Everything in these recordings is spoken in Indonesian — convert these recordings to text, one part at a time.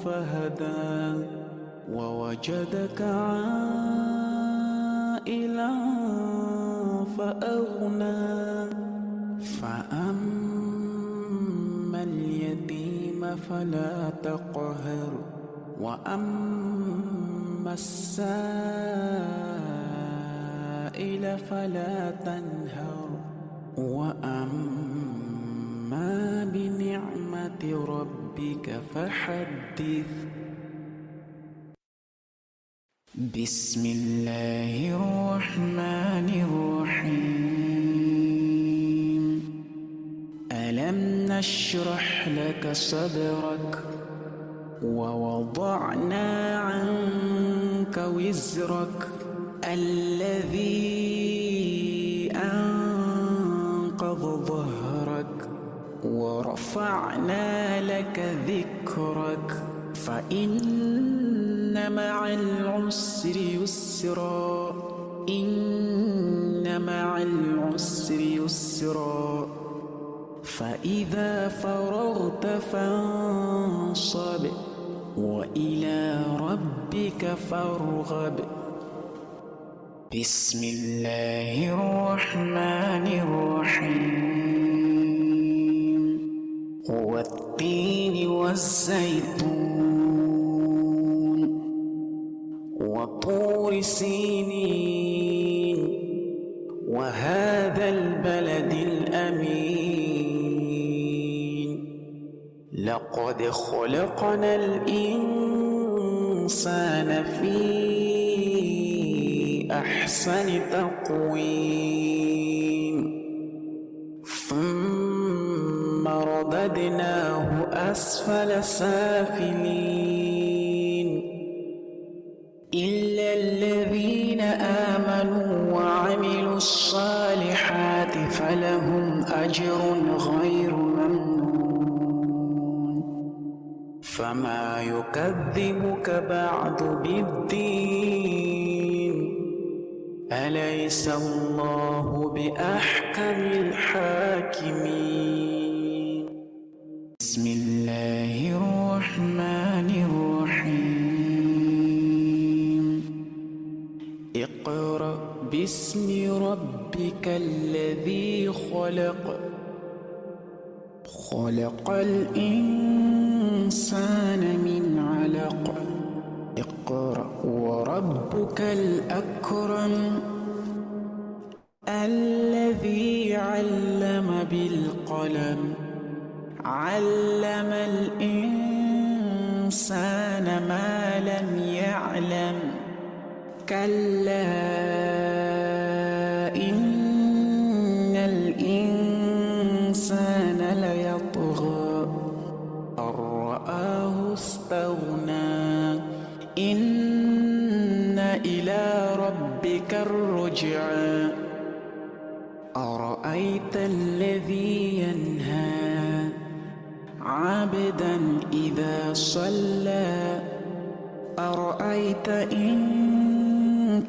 فهدى ووجدك عائلا فأغنى فأما اليتيم فلا تقهر وأما السائل فلا تنهر وأما بنعمة ربك فحدث. بسم الله الرحمن الرحيم. ألم نشرح لك صدرك ووضعنا عنك وزرك الذي أنقض ظهرك ورفعنا لك ذكرك فإن مع العسر يسرا إن مع العسر يسرا فإذا فرغت فانصب وإلى ربك فارغب. بسم الله الرحمن الرحيم. والتين والزيتون وطور سينين وهذا البلد الأمين لقد خلقنا الإنسان في أحسن تقويم ثم رددناه أسفل سافلين إلا الذين آمنوا وعملوا الصالحات فلهم أجر غير ممنون. فما يكذبك بعد بالدين أليس الله بأحكم الحاكمين. بسم الله الرحمن الرحيم. اقرأ باسم ربك الذي خلق خلق الإنسان من علق اقرأ وربك الأكرم الذي علم بالقلم علم الإنسان ما لم يعلم كلا إن الإنسان ليطغى أن رآه استغنى إن إلى ربك الرجعى أرأيت الذي ينهى عبدا إذا صلى أرأيت إن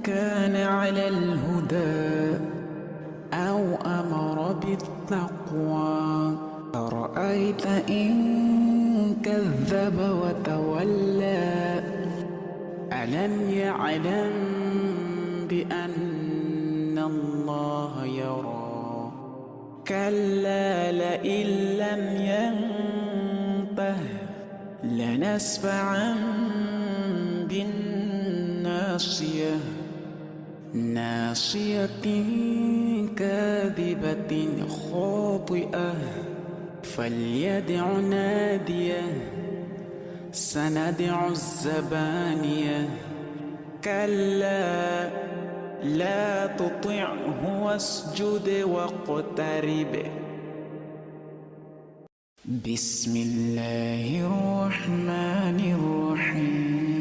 كان على الهدى أو أمر بالتقوى أرأيت إن كذب وتولى ألم يعلم بأن الله يرى كلا لئن لم ينته لنسفعا بالناصية ناصية كاذبة خاطئة فليدع ناديه سندع الزبانية كلا لا تطعه واسجد واقترب. بسم الله الرحمن الرحيم.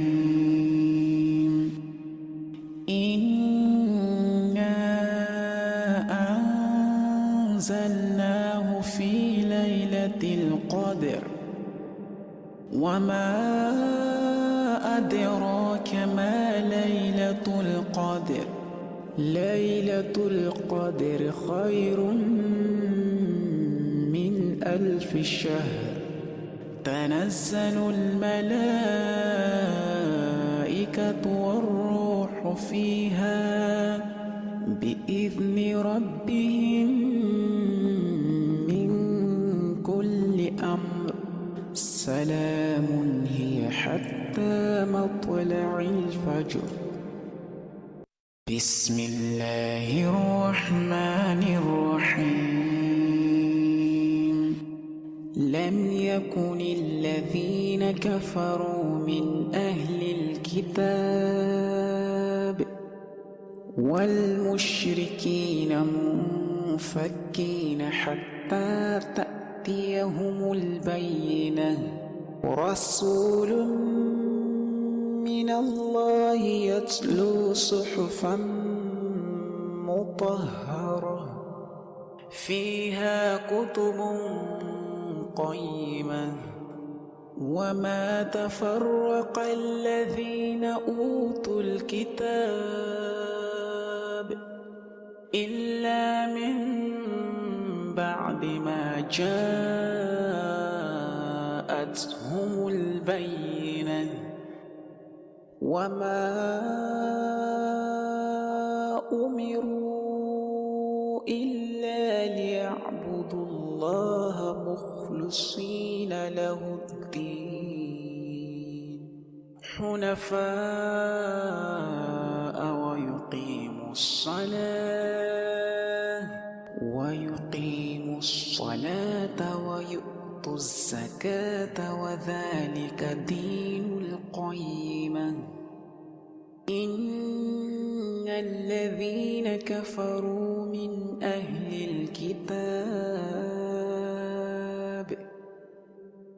إنا أنزلناه في ليلة القدر وما أدراك ما ليلة القدر ليلة القدر خير من 1000 شهر تنزل الملائكة والروح فيها بإذن ربهم من كل أمر سلام هي حتى مطلع الفجر. بسم الله الرحمن الرحيم. لم يكن الذين كفروا من أهل الكتاب والمشركين منفكين حتى تأتيهم البينة. رسول من الله يتلو صحفا مطهرة فيها كتب قيمة. وما تفرق الذين أوتوا الكتاب إلا من بعد ما جاءتهم البينة. وما أمروا إلا ليعبدوا الله مخلصين له الدين حنفاء ويقيموا الصلاة ويؤتوا الزكاة وذلك دين القيمة. إن الذين كفروا من أهل الكتاب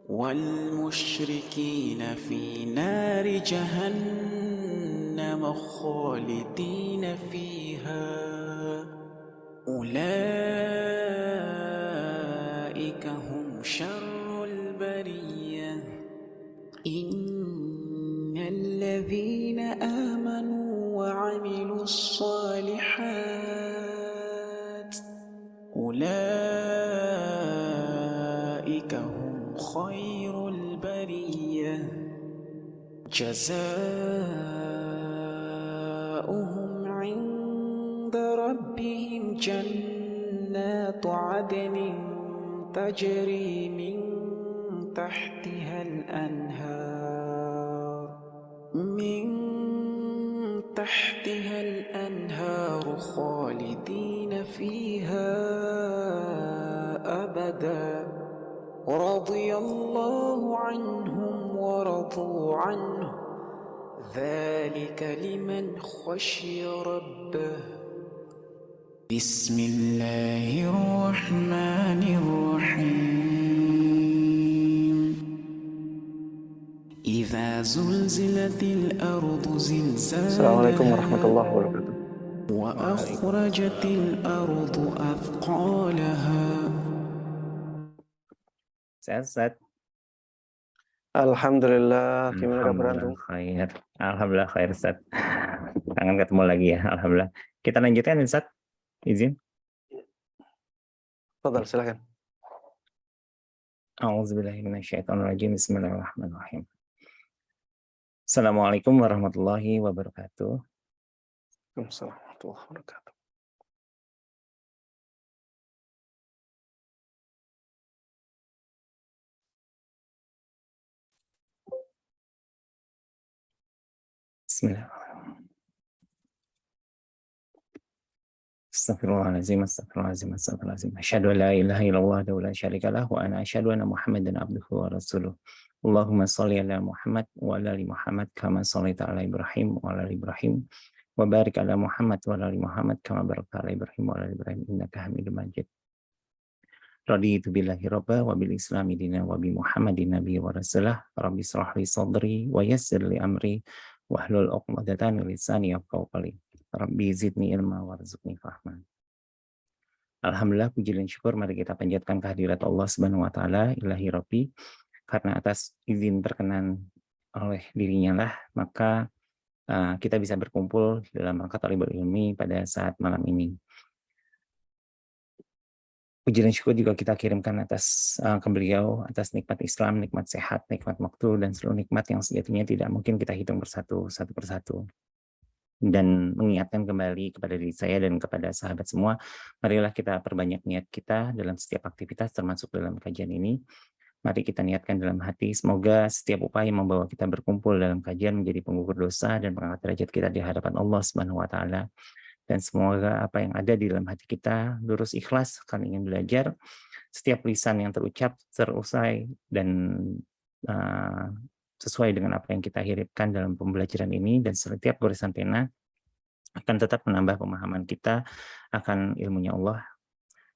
والمشركين في نار جهنم خالدين فيها أولئك هم شر البرية. إن الذين آمنوا وعملوا الصالحات أولئك هم خير البرية. جزاؤهم عند ربهم جنات عدن تجري من تحتها الأنهار خالدين فيها أبدا. رضي الله عنهم ورضوا عنه ذلك لمن خشي ربه. بسم الله الرحمن الرحيم. إذا زلزلت الأرض زلزالها. السلام عليكم ورحمة الله وبركاته. وأخرجت الأرض أثقالها. Sehat. Alhamdulillah, gimana kabar antum? Alhamdulillah khair, Ustaz. Kangen ketemu lagi ya, alhamdulillah. Kita lanjutkan, Ustaz. Izin. Fadhal, silakan. A'udzubillahi minasyaitonirrajim. Bismillahirrahmanirrahim. Assalamualaikum warahmatullahi wabarakatuh. Waalaikumsalam warahmatullahi wabarakatuh. Bismillahirrahmanirrahim. Astagfirullahaladzim. Asyhadu an la ilaha illallah wa la syarika lah wa ana asyhadu anna Muhammadan abduhu wa rasuluh. Allahumma shalli ala Muhammad wa ala ali Muhammad kama shallaita ala Ibrahim wa ala ali Ibrahim wa barik ala Muhammad wa ala ali Muhammad kama barakta ala Ibrahim wa ala ali Ibrahim innaka Hamidum Majid. Raditu billahi rabba wa bil islami dina wa bi Muhammadin nabiyya wa rasulah. Rabbi shrah li sadri wa yassir li amri wahlul 'uqdatam min lisani yafqahu qawli. Rabbi zidni ilma warzuqni fahman. Alhamdulillah, puji dan syukur mari kita panjatkan kehadirat Allah Subhanahu wa taala, Ilahi Rabbi, karena atas izin berkenan oleh dirinya lah maka kita bisa berkumpul dalam rangka thalibul ilmi pada saat malam ini. Puji dan syukur juga kita kirimkan atas ke beliau atas nikmat Islam, nikmat sehat, nikmat waktu, dan seluruh nikmat yang sejatinya tidak mungkin kita hitung satu persatu. Dan mengingatkan kembali kepada diri saya dan kepada sahabat semua, marilah kita perbanyak niat kita dalam setiap aktivitas termasuk dalam kajian ini. Mari kita niatkan dalam hati, semoga setiap upaya membawa kita berkumpul dalam kajian menjadi penggugur dosa dan mengangkat derajat kita di hadapan Allah Subhanahu wa taala. Dan semoga apa yang ada di dalam hati kita lurus ikhlas karena ingin belajar, setiap lisan yang terucap terusai dan sesuai dengan apa yang kita hiripkan dalam pembelajaran ini, dan setiap goresan pena akan tetap menambah pemahaman kita akan ilmunya Allah.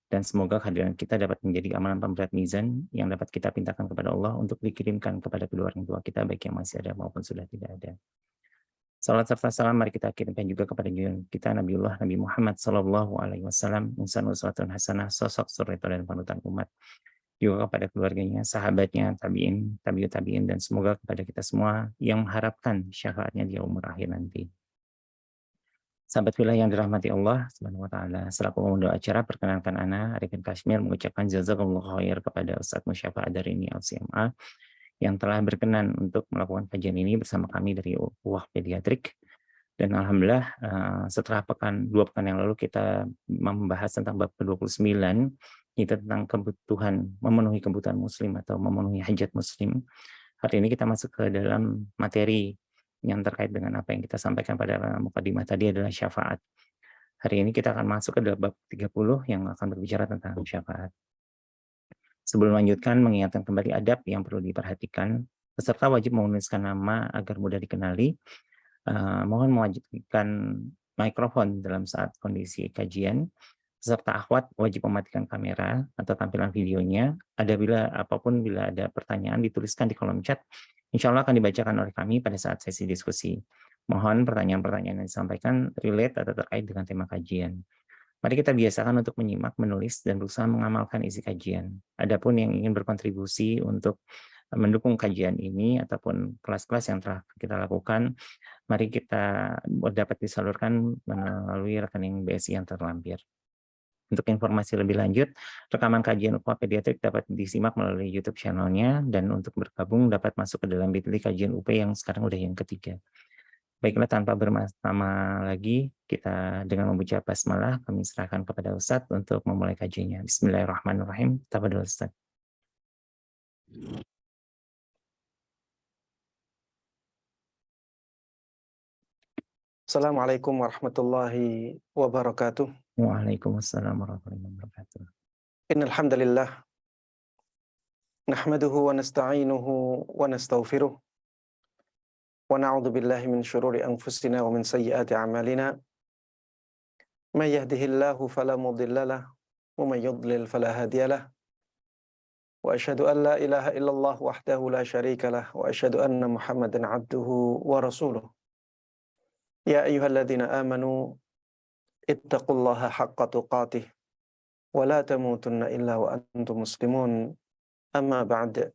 Dan semoga kehadiran kita dapat menjadi amalan pemberat mizan yang dapat kita pintakan kepada Allah untuk dikirimkan kepada kedua orang tua kita, baik yang masih ada maupun sudah tidak ada. Salat serta salam mari kita kirimkan juga kepada junjungan kita Nabiullah Nabi Muhammad SAW, insan uswatun hasanah, sosok sureta dan panutan umat, juga kepada keluarganya, sahabatnya, tabiin, tabiut tabiin, dan semoga kepada kita semua yang mengharapkan syafaatnya di umur akhir nanti. Sahabat wilayah yang dirahmati Allah Subhanahu wa taala, selaku pembawa acara perkenankan ana Arifin Kashmir mengucapkan jazakallahu khair kepada Ustaz Musyafa Adarini LCMA yang telah berkenan untuk melakukan kajian ini bersama kami dari UWAH Pediatrik. Dan alhamdulillah setelah dua pekan yang lalu kita membahas tentang bab ke-29, yaitu tentang kebutuhan, memenuhi kebutuhan muslim atau memenuhi hajat muslim. Hari ini kita masuk ke dalam materi yang terkait dengan apa yang kita sampaikan pada mukadimah tadi adalah syafaat. Hari ini kita akan masuk ke dalam bab 30 yang akan berbicara tentang syafaat. Sebelum melanjutkan, mengingatkan kembali adab yang perlu diperhatikan. Peserta wajib menuliskan nama agar mudah dikenali. Mohon mewajibkan mikrofon dalam saat kondisi kajian. Peserta akhwat wajib mematikan kamera atau tampilan videonya. Apapun bila ada pertanyaan dituliskan di kolom chat. Insya Allah akan dibacakan oleh kami pada saat sesi diskusi. Mohon pertanyaan-pertanyaan yang disampaikan relate atau terkait dengan tema kajian. Mari kita biasakan untuk menyimak, menulis, dan berusaha mengamalkan isi kajian. Adapun yang ingin berkontribusi untuk mendukung kajian ini ataupun kelas-kelas yang telah kita lakukan, mari kita dapat disalurkan melalui rekening BSI yang terlampir. Untuk informasi lebih lanjut, rekaman kajian UPA Pediatrik dapat disimak melalui YouTube channelnya, dan untuk bergabung dapat masuk ke dalam bit.ly kajian UP yang sekarang udah yang ketiga. Baiklah, tanpa berlama lagi, kita dengan membaca basmalah, kami serahkan kepada Ustadz untuk memulai kajiannya. Bismillahirrahmanirrahim. Tafadhol Ustadz. Assalamualaikum warahmatullahi wabarakatuh. Waalaikumsalam warahmatullahi wabarakatuh. Innal hamdalillah nahmaduhu wa nasta'inuhu wa nastaghfiruh wa na'udzu billahi min syururi anfusina wa min sayyiati a'malina. May yahdihillahu fala mudilla lahu wa may yudlil fala hadiyalah. Wa asyhadu an la ilaha illallah wahdahu la syarika lah wa asyhadu anna Muhammadan 'abduhu wa rasuluh. Ya ayyuhalladzina amanu ittaqullaha haqqa tuqatih wa la tamutunna illa wa antum muslimun. Amma ba'd,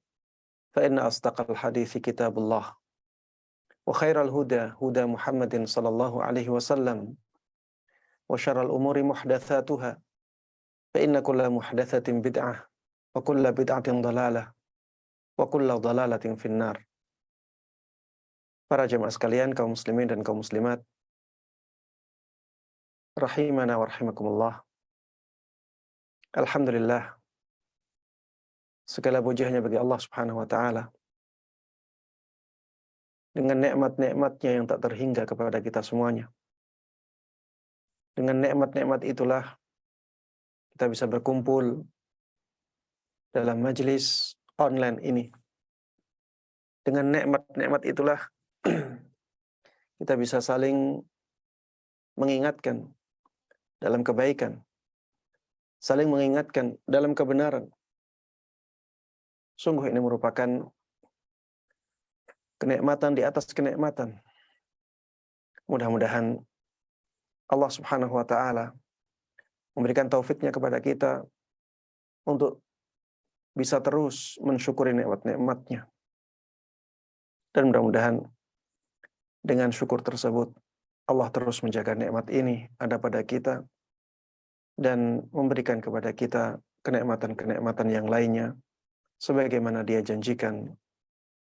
fa inna asdaqal hadithi kitabullah wa khairal huda huda Muhammadin sallallahu alaihi wasallam wa syarral umuri muhdatsatuha fa inna kulla muhdatsatin bid'ah wa kulla bid'atin dhalalah wa kulla dhalalatin finnar. Para jemaah sekalian, kaum muslimin dan kaum muslimat, rahimana wa rahimakumullah. Alhamdulillah, segala puji hanya bagi Allah Subhanahu wa taala. Dengan nikmat-nikmatnya yang tak terhingga kepada kita semuanya. Dengan nikmat-nikmat itulah kita bisa berkumpul dalam majelis online ini. Dengan nikmat-nikmat itulah kita bisa saling mengingatkan dalam kebaikan, saling mengingatkan dalam kebenaran. Sungguh ini merupakan kenikmatan di atas kenikmatan. Mudah-mudahan Allah Subhanahu wa taala memberikan taufiknya kepada kita untuk bisa terus mensyukuri nikmat-nikmatnya. Dan mudah-mudahan dengan syukur tersebut Allah terus menjaga nikmat ini ada pada kita dan memberikan kepada kita kenikmatan-kenikmatan yang lainnya sebagaimana Dia janjikan,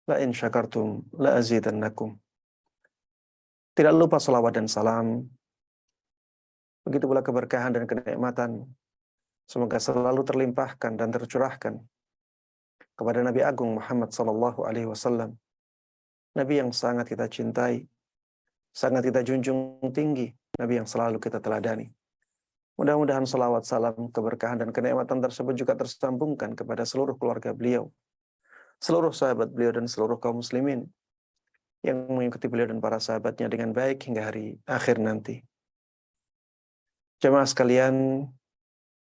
la in syakartum la azidannakum. Tidak lupa salawat dan salam, begitu pula keberkahan dan kenikmatan semoga selalu terlimpahkan dan tercurahkan kepada Nabi Agung Muhammad sallallahu alaihi wasallam, Nabi yang sangat kita cintai, sangat kita junjung tinggi, Nabi yang selalu kita teladani. Mudah-mudahan salawat, salam, keberkahan, dan kenikmatan tersebut juga tersambungkan kepada seluruh keluarga beliau, seluruh sahabat beliau, dan seluruh kaum muslimin yang mengikuti beliau dan para sahabatnya dengan baik hingga hari akhir nanti. Jemaah sekalian,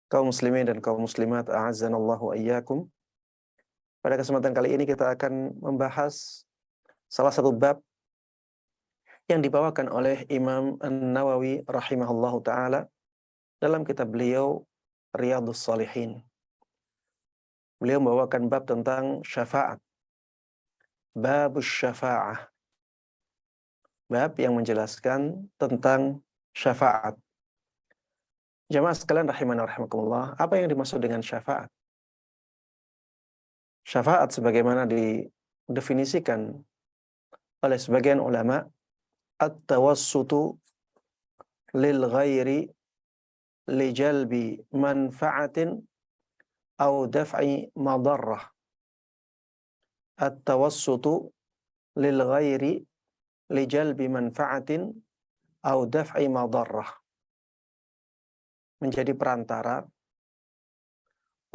kaum muslimin dan kaum muslimat, a'azzanallahu wa iyyakum. Pada kesempatan kali ini kita akan membahas salah satu bab yang dibawakan oleh Imam An-Nawawi rahimahullahu ta'ala dalam kitab beliau Riyadhus Shalihin. Beliau membawakan bab tentang syafaat. Babus syafa'ah. Bab yang menjelaskan tentang syafaat. Jamaah sekalian rahimana rahimakumullah, apa yang dimaksud dengan syafaat? Syafaat sebagaimana didefinisikan oleh sebagian ulama, at-tawassutu lil ghairi li jalbi manfa'atin au daf'i madarrah. At-tawassutu lil ghairi li jalbi manfa'atin au daf'i madarrah. Menjadi perantara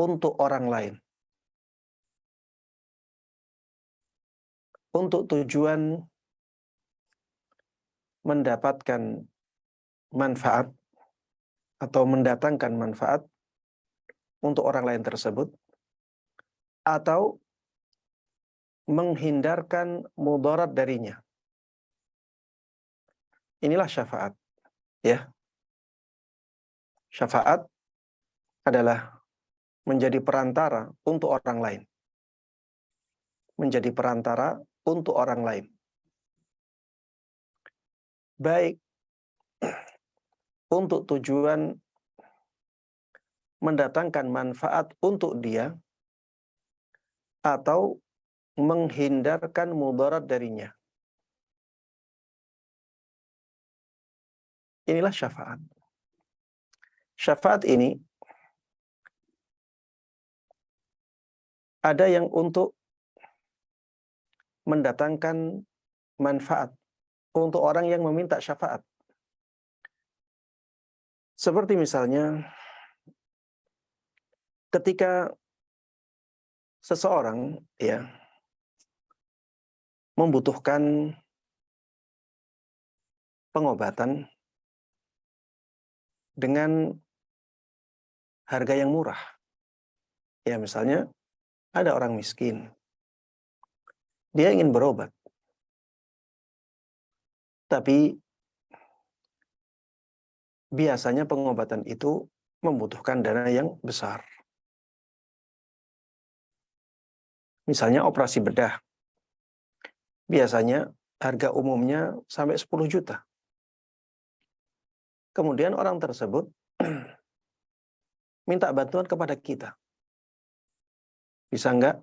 untuk orang lain, untuk tujuan mendapatkan manfaat atau mendatangkan manfaat untuk orang lain tersebut, atau menghindarkan mudarat darinya. Inilah syafaat, ya. Syafaat adalah menjadi perantara untuk orang lain. Menjadi perantara untuk orang lain. Baik untuk tujuan mendatangkan manfaat untuk dia, atau menghindarkan mudarat darinya. Inilah syafaat. Syafaat ini ada yang untuk mendatangkan manfaat untuk orang yang meminta syafaat. Seperti misalnya ketika seseorang membutuhkan pengobatan dengan harga yang murah. Ya, misalnya ada orang miskin. Dia ingin berobat. Tapi biasanya pengobatan itu membutuhkan dana yang besar. Misalnya operasi bedah. Biasanya harga umumnya sampai 10 juta. Kemudian orang tersebut minta bantuan kepada kita. Bisa enggak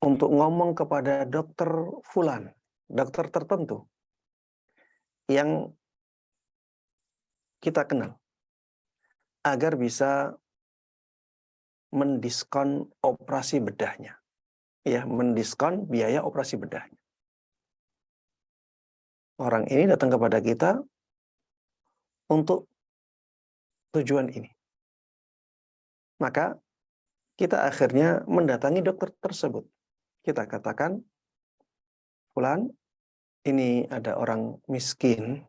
untuk ngomong kepada dokter fulan, dokter tertentu yang kita kenal, agar bisa mendiskon operasi bedahnya. Ya, mendiskon biaya operasi bedahnya. Orang ini datang kepada kita untuk tujuan ini. Maka kita akhirnya mendatangi dokter tersebut. Kita katakan, fulan, ini ada orang miskin.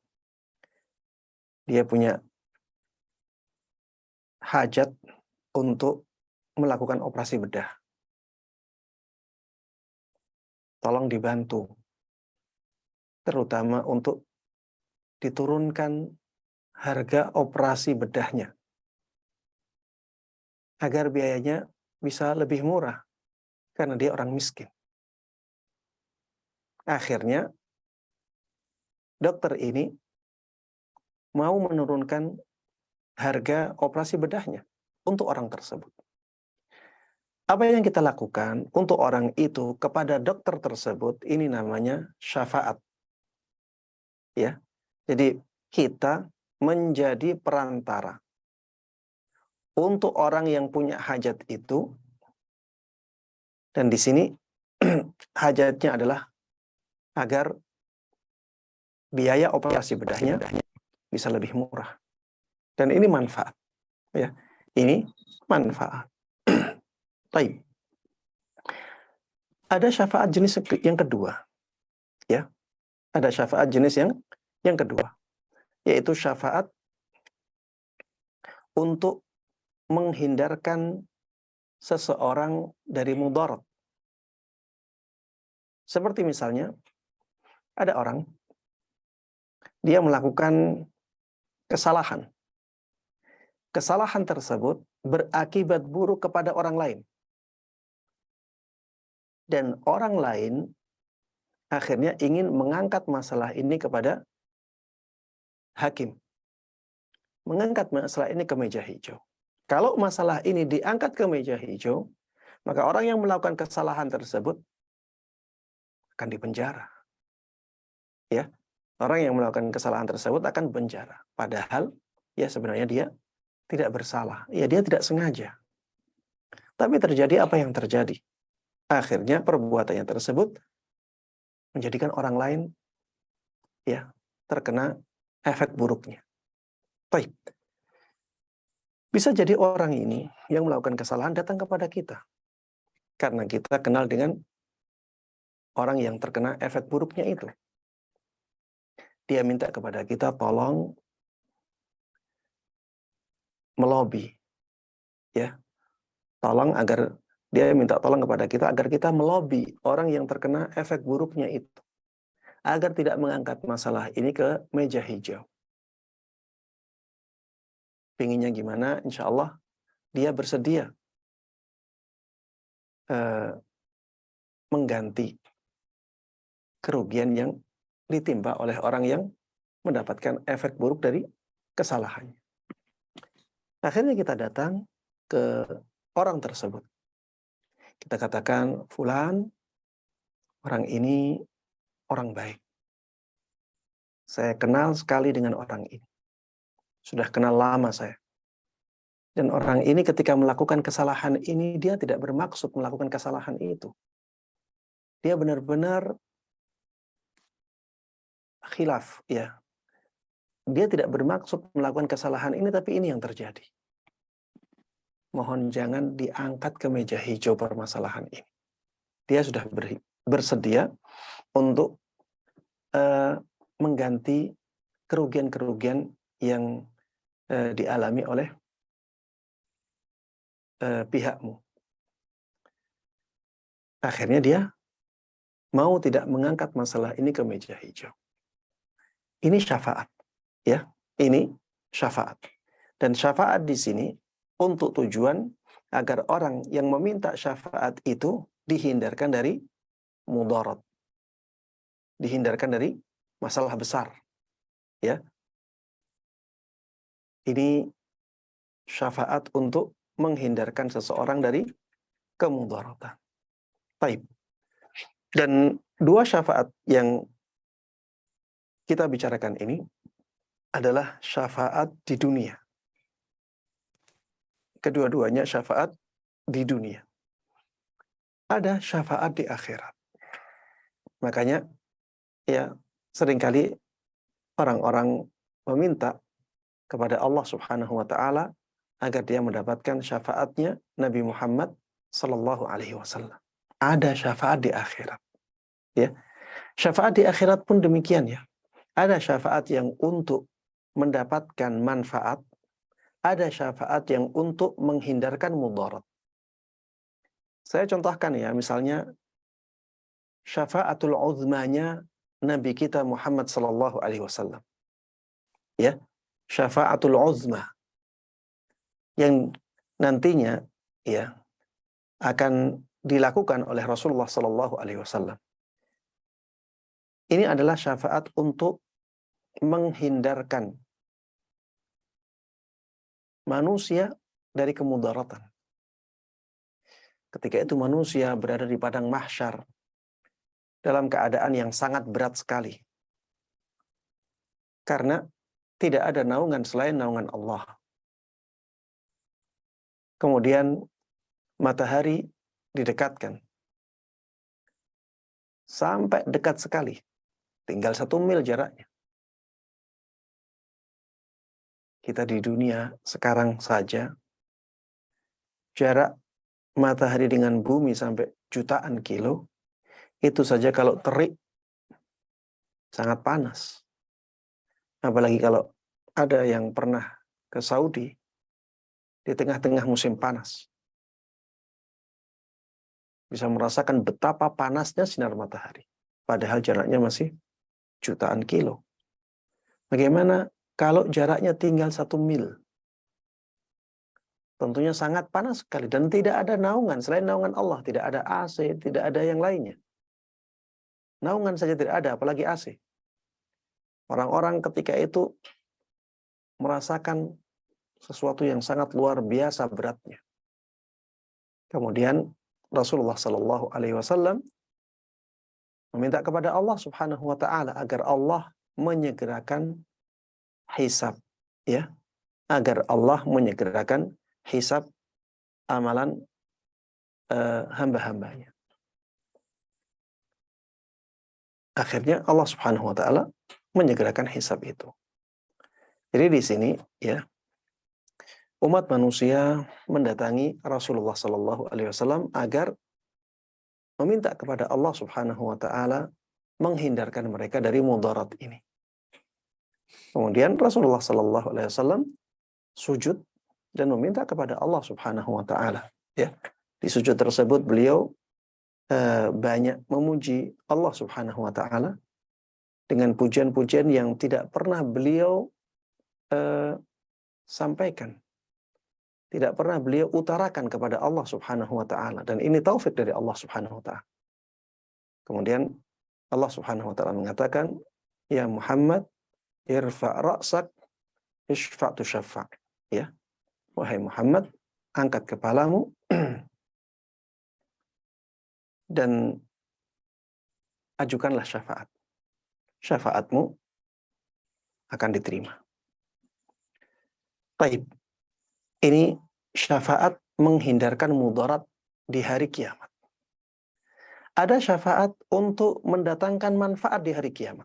Dia punya hajat untuk melakukan operasi bedah. Tolong dibantu. Terutama untuk diturunkan harga operasi bedahnya. Agar biayanya bisa lebih murah. Karena dia orang miskin. Akhirnya, dokter ini mau menurunkan harga operasi bedahnya. untuk orang tersebut. Apa yang kita lakukan untuk orang itu kepada dokter tersebut, ini namanya syafaat. Ya. Jadi kita menjadi perantara untuk orang yang punya hajat itu, dan di sini hajatnya adalah agar biaya operasi bedahnya bisa lebih murah. Dan ini manfaat. Ya. Ini manfaat. Baik. Ada syafaat jenis yang kedua. Ya. Ada syafaat jenis yang kedua, yaitu syafaat untuk menghindarkan seseorang dari mudarat. Seperti misalnya ada orang, dia melakukan kesalahan. Kesalahan tersebut berakibat buruk kepada orang lain. Dan orang lain akhirnya ingin mengangkat masalah ini kepada hakim. Mengangkat masalah ini ke meja hijau. Kalau masalah ini diangkat ke meja hijau, maka orang yang melakukan kesalahan tersebut akan dipenjara. Ya, orang yang melakukan kesalahan tersebut akan dipenjara. Padahal ya sebenarnya dia tidak bersalah. Ya dia tidak sengaja. Tapi terjadi apa yang terjadi? Akhirnya perbuatannya tersebut menjadikan orang lain ya terkena efek buruknya. Baik. Bisa jadi orang ini yang melakukan kesalahan datang kepada kita. Karena kita kenal dengan orang yang terkena efek buruknya itu. Dia minta kepada kita tolong melobi. Ya. Dia minta tolong kepada kita agar kita melobi orang yang terkena efek buruknya itu. Agar tidak mengangkat masalah ini ke meja hijau. Pinginnya gimana? Insya Allah dia bersedia mengganti kerugian yang ditimpa oleh orang yang mendapatkan efek buruk dari kesalahannya. Akhirnya kita datang ke orang tersebut. Kita katakan, fulan, orang ini orang baik. Saya kenal sekali dengan orang ini. Sudah kenal lama saya. Dan orang ini ketika melakukan kesalahan ini, dia tidak bermaksud melakukan kesalahan itu. Dia benar-benar khilaf, ya. Dia tidak bermaksud melakukan kesalahan ini, tapi ini yang terjadi. Mohon jangan diangkat ke meja hijau permasalahan ini. Dia sudah bersedia untuk mengganti kerugian-kerugian yang dialami oleh pihakmu. Akhirnya dia mau tidak mengangkat masalah ini ke meja hijau. Ini syafaat, ya. Ini syafaat. Dan syafaat di sini untuk tujuan agar orang yang meminta syafaat itu dihindarkan dari mudarat. Dihindarkan dari masalah besar. Ya. Ini syafaat untuk menghindarkan seseorang dari kemudaratan. Baik. Dan dua syafaat yang kita bicarakan ini adalah syafaat di dunia. Kedua-duanya syafaat di dunia. Ada syafaat di akhirat. Makanya ya seringkali orang-orang meminta kepada Allah Subhanahu wa taala agar dia mendapatkan syafaatnya Nabi Muhammad sallallahu alaihi wasallam. Ada syafaat di akhirat. Ya. Syafaat di akhirat pun demikian ya. Ada syafaat yang untuk mendapatkan manfaat, ada syafaat yang untuk menghindarkan mudarat. Saya contohkan ya, misalnya syafaatul uzmanya Nabi kita Muhammad sallallahu alaihi wasallam. Ya, syafaatul uzma yang nantinya ya akan dilakukan oleh Rasulullah sallallahu alaihi wasallam. Ini adalah syafaat untuk menghindarkan manusia dari kemudaratan. Ketika itu manusia berada di padang mahsyar dalam keadaan yang sangat berat sekali. Karena tidak ada naungan selain naungan Allah. Kemudian matahari didekatkan. Sampai dekat sekali. Tinggal 1 mil jaraknya. Kita di dunia sekarang saja, jarak matahari dengan bumi sampai jutaan kilo, itu saja kalau terik, sangat panas. Apalagi kalau ada yang pernah ke Saudi, di tengah-tengah musim panas. Bisa merasakan betapa panasnya sinar matahari. Padahal jaraknya masih jutaan kilo. Bagaimana kalau jaraknya tinggal 1 mil? Tentunya sangat panas sekali. Dan tidak ada naungan. Selain naungan Allah, tidak ada AC, tidak ada yang lainnya. Naungan saja tidak ada, apalagi AC. Orang-orang ketika itu merasakan sesuatu yang sangat luar biasa beratnya. Kemudian Rasulullah Shallallahu Alaihi Wasallam meminta kepada Allah Subhanahu Wa Taala agar Allah menyegerakan hisab, ya, agar Allah menyegerakan hisab amalan hamba-hambanya. Akhirnya Allah Subhanahu Wa Taala menyegerakan hisab itu. Jadi di sini, ya, umat manusia mendatangi Rasulullah Shallallahu Alaihi Wasallam agar meminta kepada Allah Subhanahu Wa Taala menghindarkan mereka dari mudarat ini. Kemudian Rasulullah Shallallahu Alaihi Wasallam sujud dan meminta kepada Allah Subhanahu Wa Taala. Ya, di sujud tersebut beliau banyak memuji Allah Subhanahu Wa Taala dengan pujian-pujian yang tidak pernah beliau sampaikan. Tidak pernah beliau utarakan kepada Allah Subhanahu Wa Taala. Dan ini taufik dari Allah Subhanahu Wa Taala. Kemudian Allah Subhanahu Wa Taala mengatakan, ya Muhammad, irfa' ra'sak, ishfa'tu syafa'. Ya, wahai Muhammad, angkat kepalamu dan ajukanlah syafaat. Syafaatmu akan diterima. Taib. Ini syafaat menghindarkan mudarat di hari kiamat. Ada syafaat untuk mendatangkan manfaat di hari kiamat.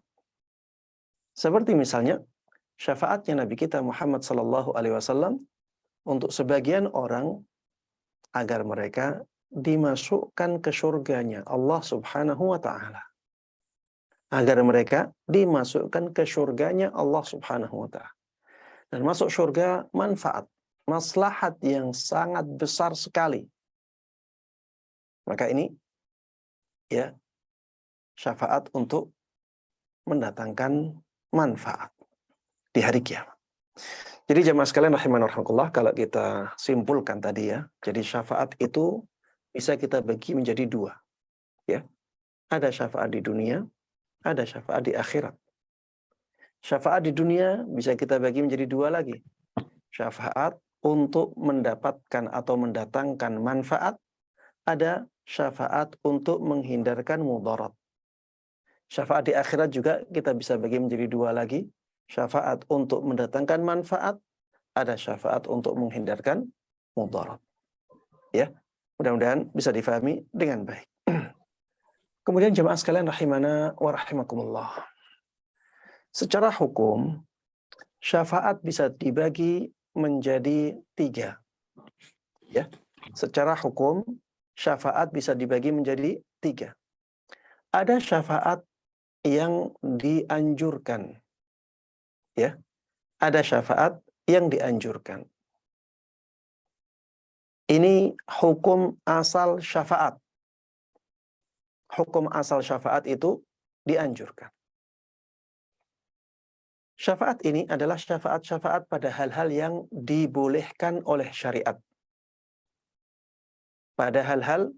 Seperti misalnya syafaatnya Nabi kita Muhammad sallallahu alaihi wasallam untuk sebagian orang agar mereka dimasukkan ke surganya Allah Subhanahu wa taala. Agar mereka dimasukkan ke surganya Allah Subhanahu wa taala. Dan masuk surga manfaat, maslahat yang sangat besar sekali. Maka ini, ya, syafaat untuk mendatangkan manfaat di hari kiamat. Jadi jemaah sekalian rahiman rahimakumullah, kalau kita simpulkan tadi, ya, jadi syafaat itu bisa kita bagi menjadi 2. Ya. Ada syafaat di dunia, ada syafaat di akhirat. Syafaat di dunia bisa kita bagi menjadi 2 lagi. Syafaat untuk mendapatkan atau mendatangkan manfaat, ada syafaat untuk menghindarkan mudarat. Syafaat di akhirat juga kita bisa bagi menjadi 2 lagi. Syafaat untuk mendatangkan manfaat, ada syafaat untuk menghindarkan mudarat. Ya, mudah-mudahan bisa difahami dengan baik. Kemudian jemaah sekalian rahimana wa rahimakumullah. Secara hukum, syafaat bisa dibagi menjadi 3. Ya, secara hukum syafaat bisa dibagi menjadi 3. Ada syafaat yang dianjurkan. Ya, ada syafaat yang dianjurkan. Ini hukum asal syafaat. Hukum asal syafaat itu dianjurkan. Syafaat ini adalah syafaat-syafaat pada hal-hal yang dibolehkan oleh syariat. Pada hal-hal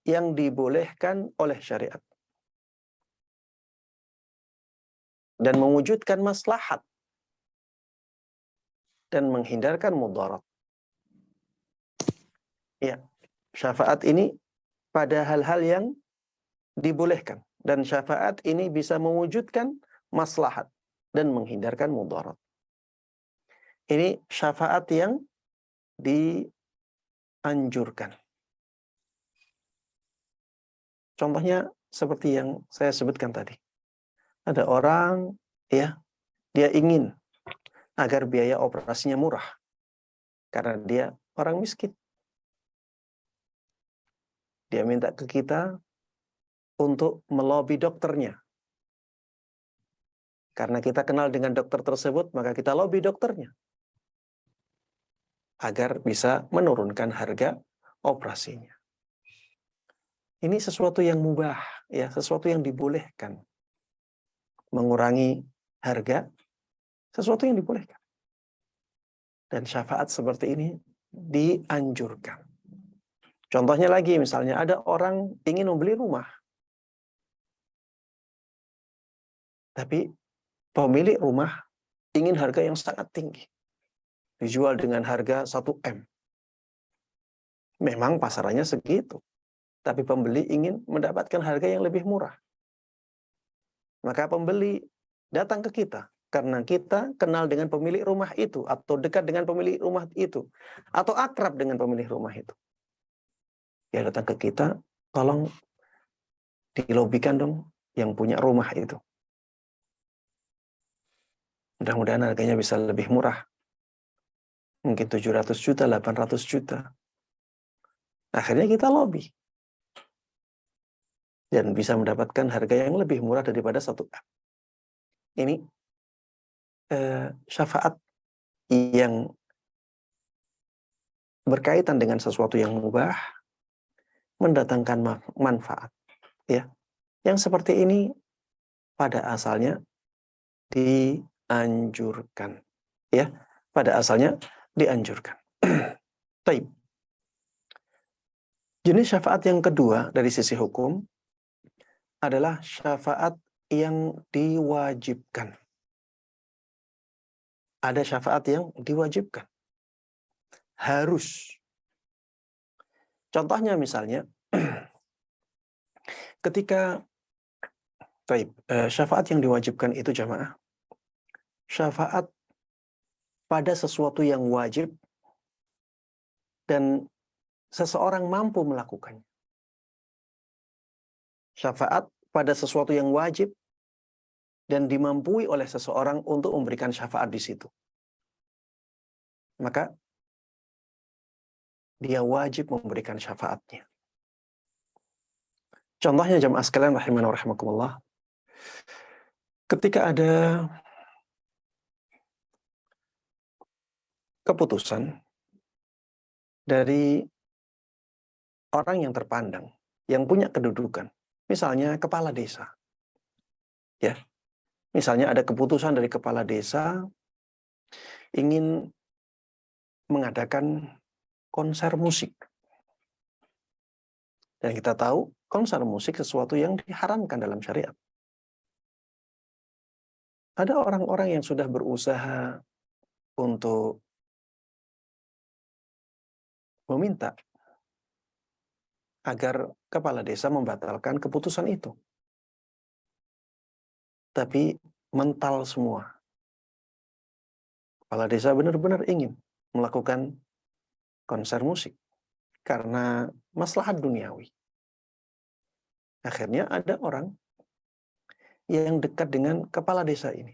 yang dibolehkan oleh syariat. Dan mewujudkan maslahat. Dan menghindarkan mudarat. Ya, syafaat ini pada hal-hal yang dibolehkan. Dan syafaat ini bisa mewujudkan maslahat dan menghindarkan mudarat. Ini syafaat yang dianjurkan. Contohnya seperti yang saya sebutkan tadi. Ada orang, ya, dia ingin agar biaya operasinya murah. Karena dia orang miskin. Dia minta ke kita untuk melobi dokternya. Karena kita kenal dengan dokter tersebut, maka kita lobi dokternya. Agar bisa menurunkan harga operasinya. Ini sesuatu yang mubah, ya, sesuatu yang dibolehkan. Mengurangi harga, sesuatu yang dibolehkan. Dan syafaat seperti ini dianjurkan. Contohnya lagi, misalnya ada orang ingin membeli rumah. Tapi pemilik rumah ingin harga yang sangat tinggi. Dijual dengan harga 1 M. Memang pasarannya segitu. Tapi pembeli ingin mendapatkan harga yang lebih murah. Maka pembeli datang ke kita. Karena kita kenal dengan pemilik rumah itu. Atau dekat dengan pemilik rumah itu. Atau akrab dengan pemilik rumah itu. Dia datang ke kita, tolong dilobikan dong yang punya rumah itu. Mudah-mudahan harganya bisa lebih murah. Mungkin 700 juta, 800 juta. Akhirnya kita lobby. Dan bisa mendapatkan harga yang lebih murah daripada 1 M. Ini syafaat yang berkaitan dengan sesuatu yang mubah, mendatangkan manfaat. Ya. Yang seperti ini pada asalnya dianjurkan. Ya, pada asalnya dianjurkan. Baik. Jenis syafaat yang kedua dari sisi hukum adalah syafaat yang diwajibkan. Ada syafaat yang diwajibkan. Harus. Contohnya misalnya, ketika syafaat yang diwajibkan itu jamaah, syafaat pada sesuatu yang wajib dan seseorang mampu melakukannya. Syafaat pada sesuatu yang wajib dan dimampui oleh seseorang untuk memberikan syafaat di situ. Maka dia wajib memberikan syafaatnya. Contohnya jamaah sekalian rahimana wa rahimakumullah. Ketika ada keputusan dari orang yang terpandang, yang punya kedudukan, misalnya kepala desa. Ya. Misalnya ada keputusan dari kepala desa ingin mengadakan konser musik. Dan kita tahu konser musik sesuatu yang diharamkan dalam syariat. Ada orang-orang yang sudah berusaha untuk meminta agar kepala desa membatalkan keputusan itu. Tapi mental semua. Kepala desa benar-benar ingin melakukan konser musik karena maslahat duniawi. Akhirnya ada orang yang dekat dengan kepala desa ini.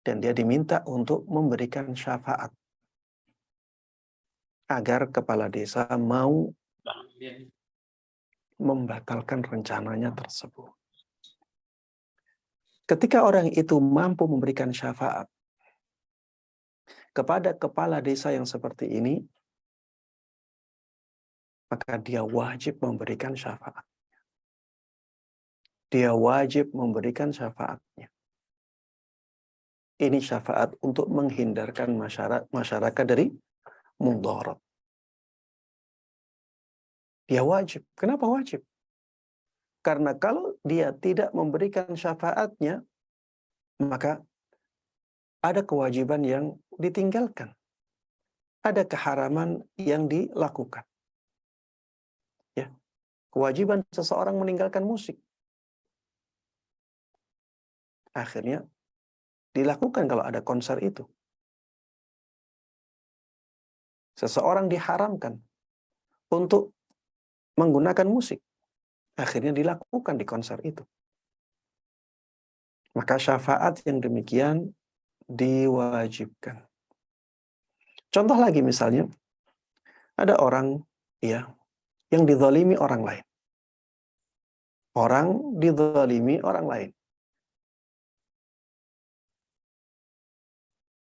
Dan dia diminta untuk memberikan syafaat agar kepala desa mau membatalkan rencananya tersebut. Ketika orang itu mampu memberikan syafaat kepada kepala desa yang seperti ini, maka dia wajib memberikan syafaat. Dia wajib memberikan syafaatnya. Ini syafaat untuk menghindarkan masyarakat dari mudarat. Dia wajib. Kenapa wajib? Karena kalau dia tidak memberikan syafaatnya, maka ada kewajiban yang ditinggalkan. ada keharaman yang dilakukan. Ya, kewajiban seseorang meninggalkan musik. Akhirnya dilakukan kalau ada konser itu. Seseorang diharamkan untuk menggunakan musik. Akhirnya dilakukan di konser itu. Maka syafaat yang demikian diwajibkan. Contoh lagi misalnya, ada orang ya yang dizalimi orang lain. Orang dizalimi orang lain.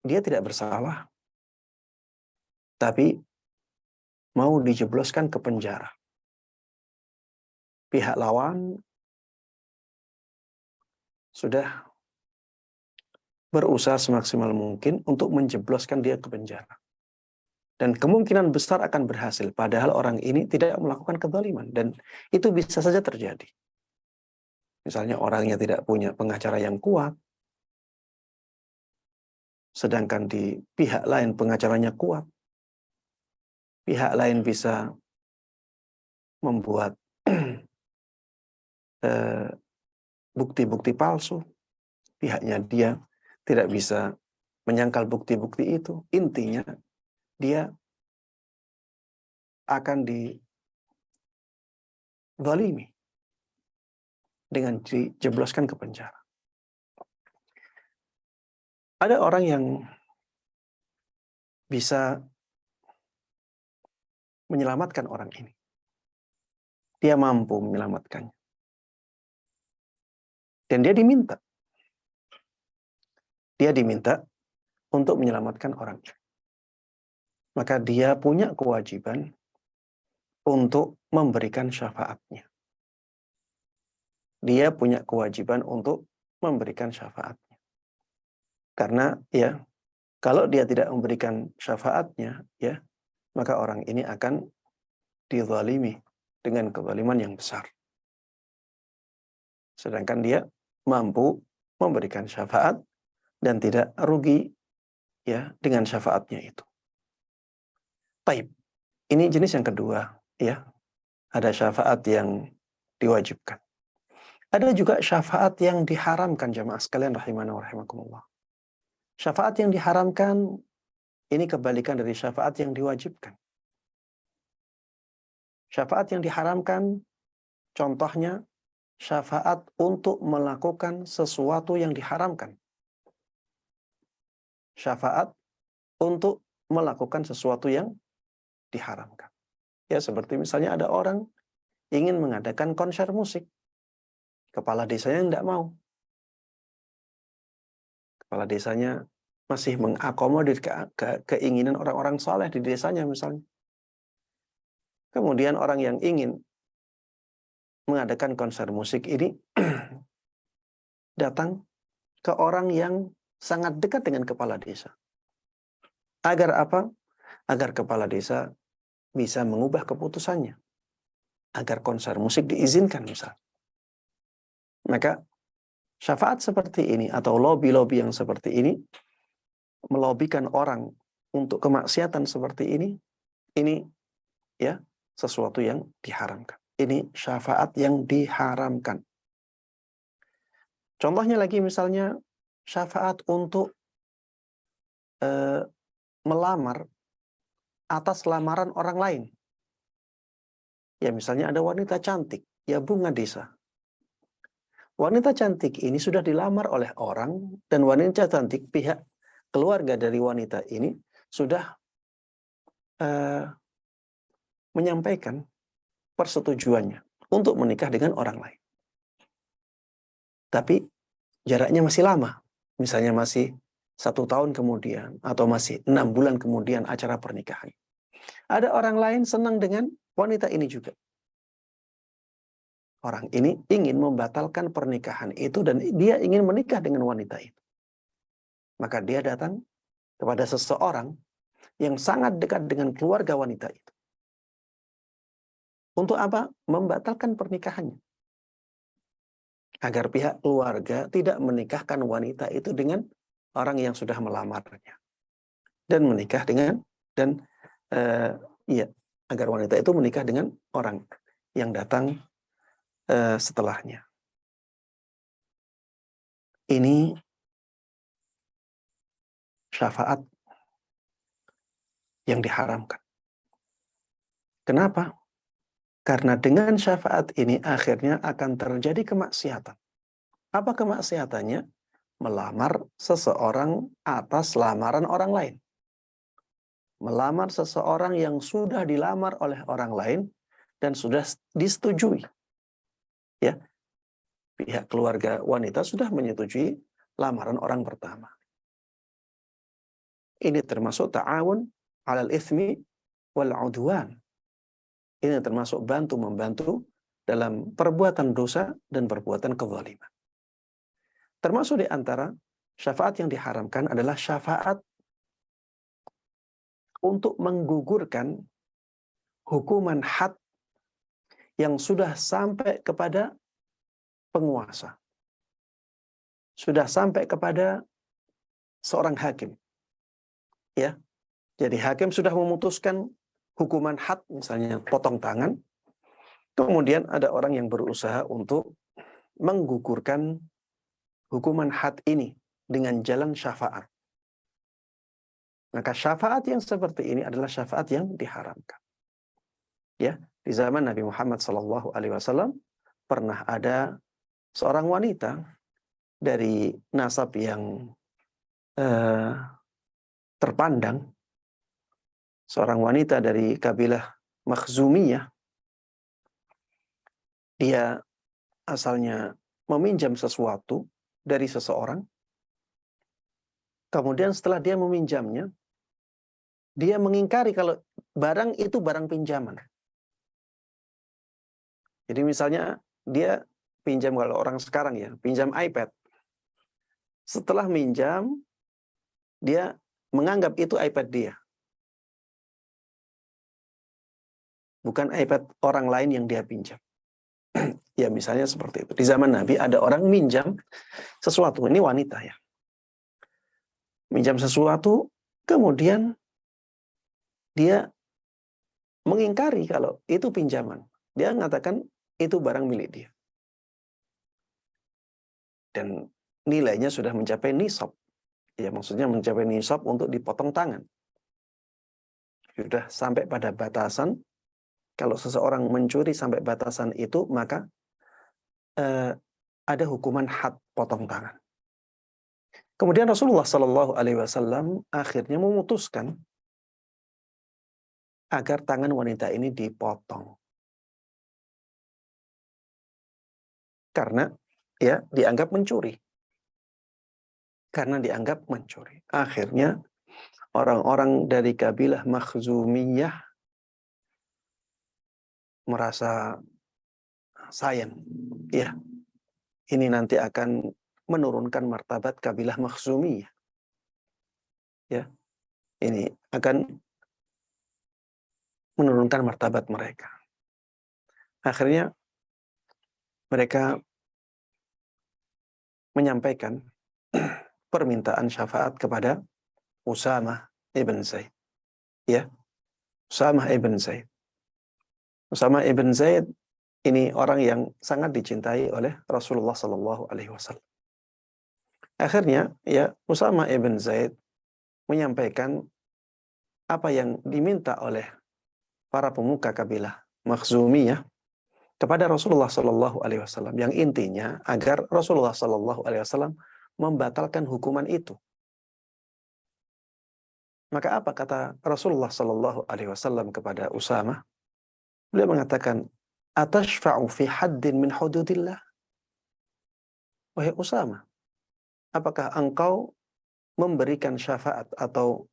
Dia tidak bersalah, tapi mau dijebloskan ke penjara. Pihak lawan sudah berusaha semaksimal mungkin untuk menjebloskan dia ke penjara. Dan kemungkinan besar akan berhasil, padahal orang ini tidak melakukan kezaliman. Dan itu bisa saja terjadi. Misalnya orangnya tidak punya pengacara yang kuat, sedangkan di pihak lain pengacaranya kuat. Pihak lain bisa membuat bukti-bukti palsu. Pihaknya dia tidak bisa menyangkal bukti-bukti itu. Intinya, dia akan dizalimi dengan dijebloskan ke penjara. Ada orang yang bisa menyelamatkan orang ini. Dia mampu menyelamatkannya. Dan dia diminta. Dia diminta untuk menyelamatkan orang ini. Maka dia punya kewajiban untuk memberikan syafaatnya. Dia punya kewajiban untuk memberikan syafaatnya. Karena ya, kalau dia tidak memberikan syafaatnya, ya, maka orang ini akan dizalimi dengan kezaliman yang besar. Sedangkan dia mampu memberikan syafaat dan tidak rugi ya dengan syafaatnya itu. Baik. Ini jenis yang kedua, ya. Ada syafaat yang diwajibkan. Ada juga syafaat yang diharamkan, jamaah sekalian rahimana wa rahimakumullah. Syafaat yang diharamkan ini kebalikan dari syafaat yang diwajibkan. Syafaat yang diharamkan contohnya syafaat untuk melakukan sesuatu yang diharamkan. Syafaat untuk melakukan sesuatu yang diharamkan. Ya, seperti misalnya ada orang ingin mengadakan konser musik. Kepala desanya tidak mau. Kepala desanya masih mengakomodir keinginan orang-orang saleh di desanya misalnya. Kemudian orang yang ingin mengadakan konser musik ini datang ke orang yang sangat dekat dengan kepala desa. Agar apa? Agar kepala desa bisa mengubah keputusannya. Agar konser musik diizinkan misalnya. Maka syafaat seperti ini atau lobby-lobby yang seperti ini melobikan orang untuk kemaksiatan seperti ini ya sesuatu yang diharamkan. Ini syafaat yang diharamkan. Contohnya lagi misalnya syafaat untuk melamar atas lamaran orang lain. Ya misalnya ada wanita cantik, ya bunga desa. Wanita cantik ini sudah dilamar oleh orang dan wanita cantik pihak keluarga dari wanita ini sudah menyampaikan persetujuannya untuk menikah dengan orang lain. Tapi jaraknya masih lama. Misalnya masih 1 tahun kemudian atau masih 6 bulan kemudian acara pernikahan. Ada orang lain senang dengan wanita ini juga. Orang ini ingin membatalkan pernikahan itu dan dia ingin menikah dengan wanita itu. Maka dia datang kepada seseorang yang sangat dekat dengan keluarga wanita itu. Untuk apa? Membatalkan pernikahannya. Agar pihak keluarga tidak menikahkan wanita itu dengan orang yang sudah melamarnya. Dan menikah dengan Dan iya, agar wanita itu menikah dengan orang yang datang setelahnya. Ini syafaat yang diharamkan. Kenapa? Karena dengan syafaat ini akhirnya akan terjadi kemaksiatan. Apa kemaksiatannya? Melamar seseorang atas lamaran orang lain. Melamar seseorang yang sudah dilamar oleh orang lain dan sudah disetujui. Ya, pihak keluarga wanita sudah menyetujui lamaran orang pertama. Ini termasuk ta'awun 'alal itsmi wal 'udwan. Ini termasuk bantu-membantu dalam perbuatan dosa dan perbuatan kezaliman. Termasuk di antara syafaat yang diharamkan adalah syafaat untuk menggugurkan hukuman had yang sudah sampai kepada penguasa. Sudah sampai kepada seorang hakim. Ya. Jadi hakim sudah memutuskan hukuman had, misalnya potong tangan. Kemudian ada orang yang berusaha untuk menggugurkan hukuman had ini dengan jalan syafaat. Maka syafaat yang seperti ini adalah syafaat yang diharamkan. Ya, di zaman Nabi Muhammad SAW pernah ada seorang wanita dari nasab yang terpandang, seorang wanita dari kabilah Makhzumiyah. Dia asalnya meminjam sesuatu dari seseorang. Kemudian setelah dia meminjamnya, dia mengingkari kalau barang itu barang pinjaman. Jadi misalnya dia pinjam, kalau orang sekarang ya, pinjam iPad. Setelah minjam, dia menganggap itu iPad dia. Bukan iPad orang lain yang dia pinjam. Ya misalnya seperti itu. Di zaman Nabi ada orang minjam sesuatu. Ini wanita ya. Minjam sesuatu, kemudian dia mengingkari kalau itu pinjaman. Dia mengatakan itu barang milik dia. Dan nilainya sudah mencapai nisab. Ya maksudnya mencapai nisab untuk dipotong tangan. Sudah sampai pada batasan, kalau seseorang mencuri sampai batasan itu, maka ada hukuman had, potong tangan. Kemudian Rasulullah SAW akhirnya memutuskan agar tangan wanita ini dipotong. Karena ya dianggap mencuri. Karena dianggap mencuri. Akhirnya orang-orang dari kabilah Makhzumiyah merasa sayang. Ya, ini nanti akan menurunkan martabat kabilah Makhzumiyah. Ya, ini akan menurunkan martabat mereka. Akhirnya mereka menyampaikan permintaan syafaat kepada Usamah ibn Zaid. Ya, Usamah ibn Zaid. Usamah ibn Zaid ini orang yang sangat dicintai oleh Rasulullah SAW. Akhirnya, ya Usamah ibn Zaid menyampaikan apa yang diminta oleh para pemuka kabilah Makhzumiyah kepada Rasulullah SAW, yang intinya agar Rasulullah SAW membatalkan hukuman itu. Maka apa kata Rasulullah SAW kepada Usamah? Beliau mengatakan, "Atashfa'u fi haddin min hududillah?" Wahai Usamah, apakah engkau memberikan syafaat atau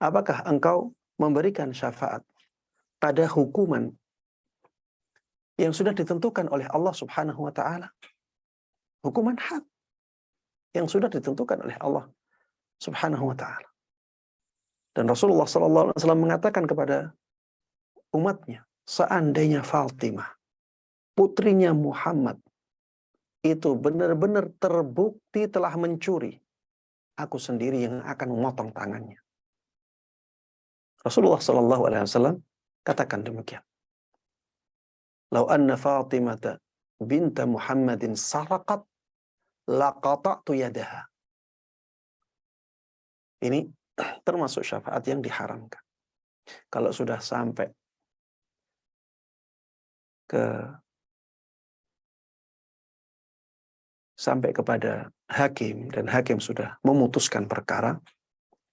apakah engkau memberikan syafaat pada hukuman yang sudah ditentukan oleh Allah Subhanahu wa taala? Hukuman had yang sudah ditentukan oleh Allah Subhanahu wa taala. Dan Rasulullah SAW mengatakan kepada umatnya, seandainya Fatimah, putrinya Muhammad, itu benar-benar terbukti telah mencuri, aku sendiri yang akan memotong tangannya. Rasulullah Shallallahu Alaihi Wasallam katakan demikian. Lau anna Fatimata binta Muhammadin saraqat laqata'tu yadaha. Ini termasuk syafaat yang diharamkan. Kalau sudah sampai kepada hakim dan hakim sudah memutuskan perkara,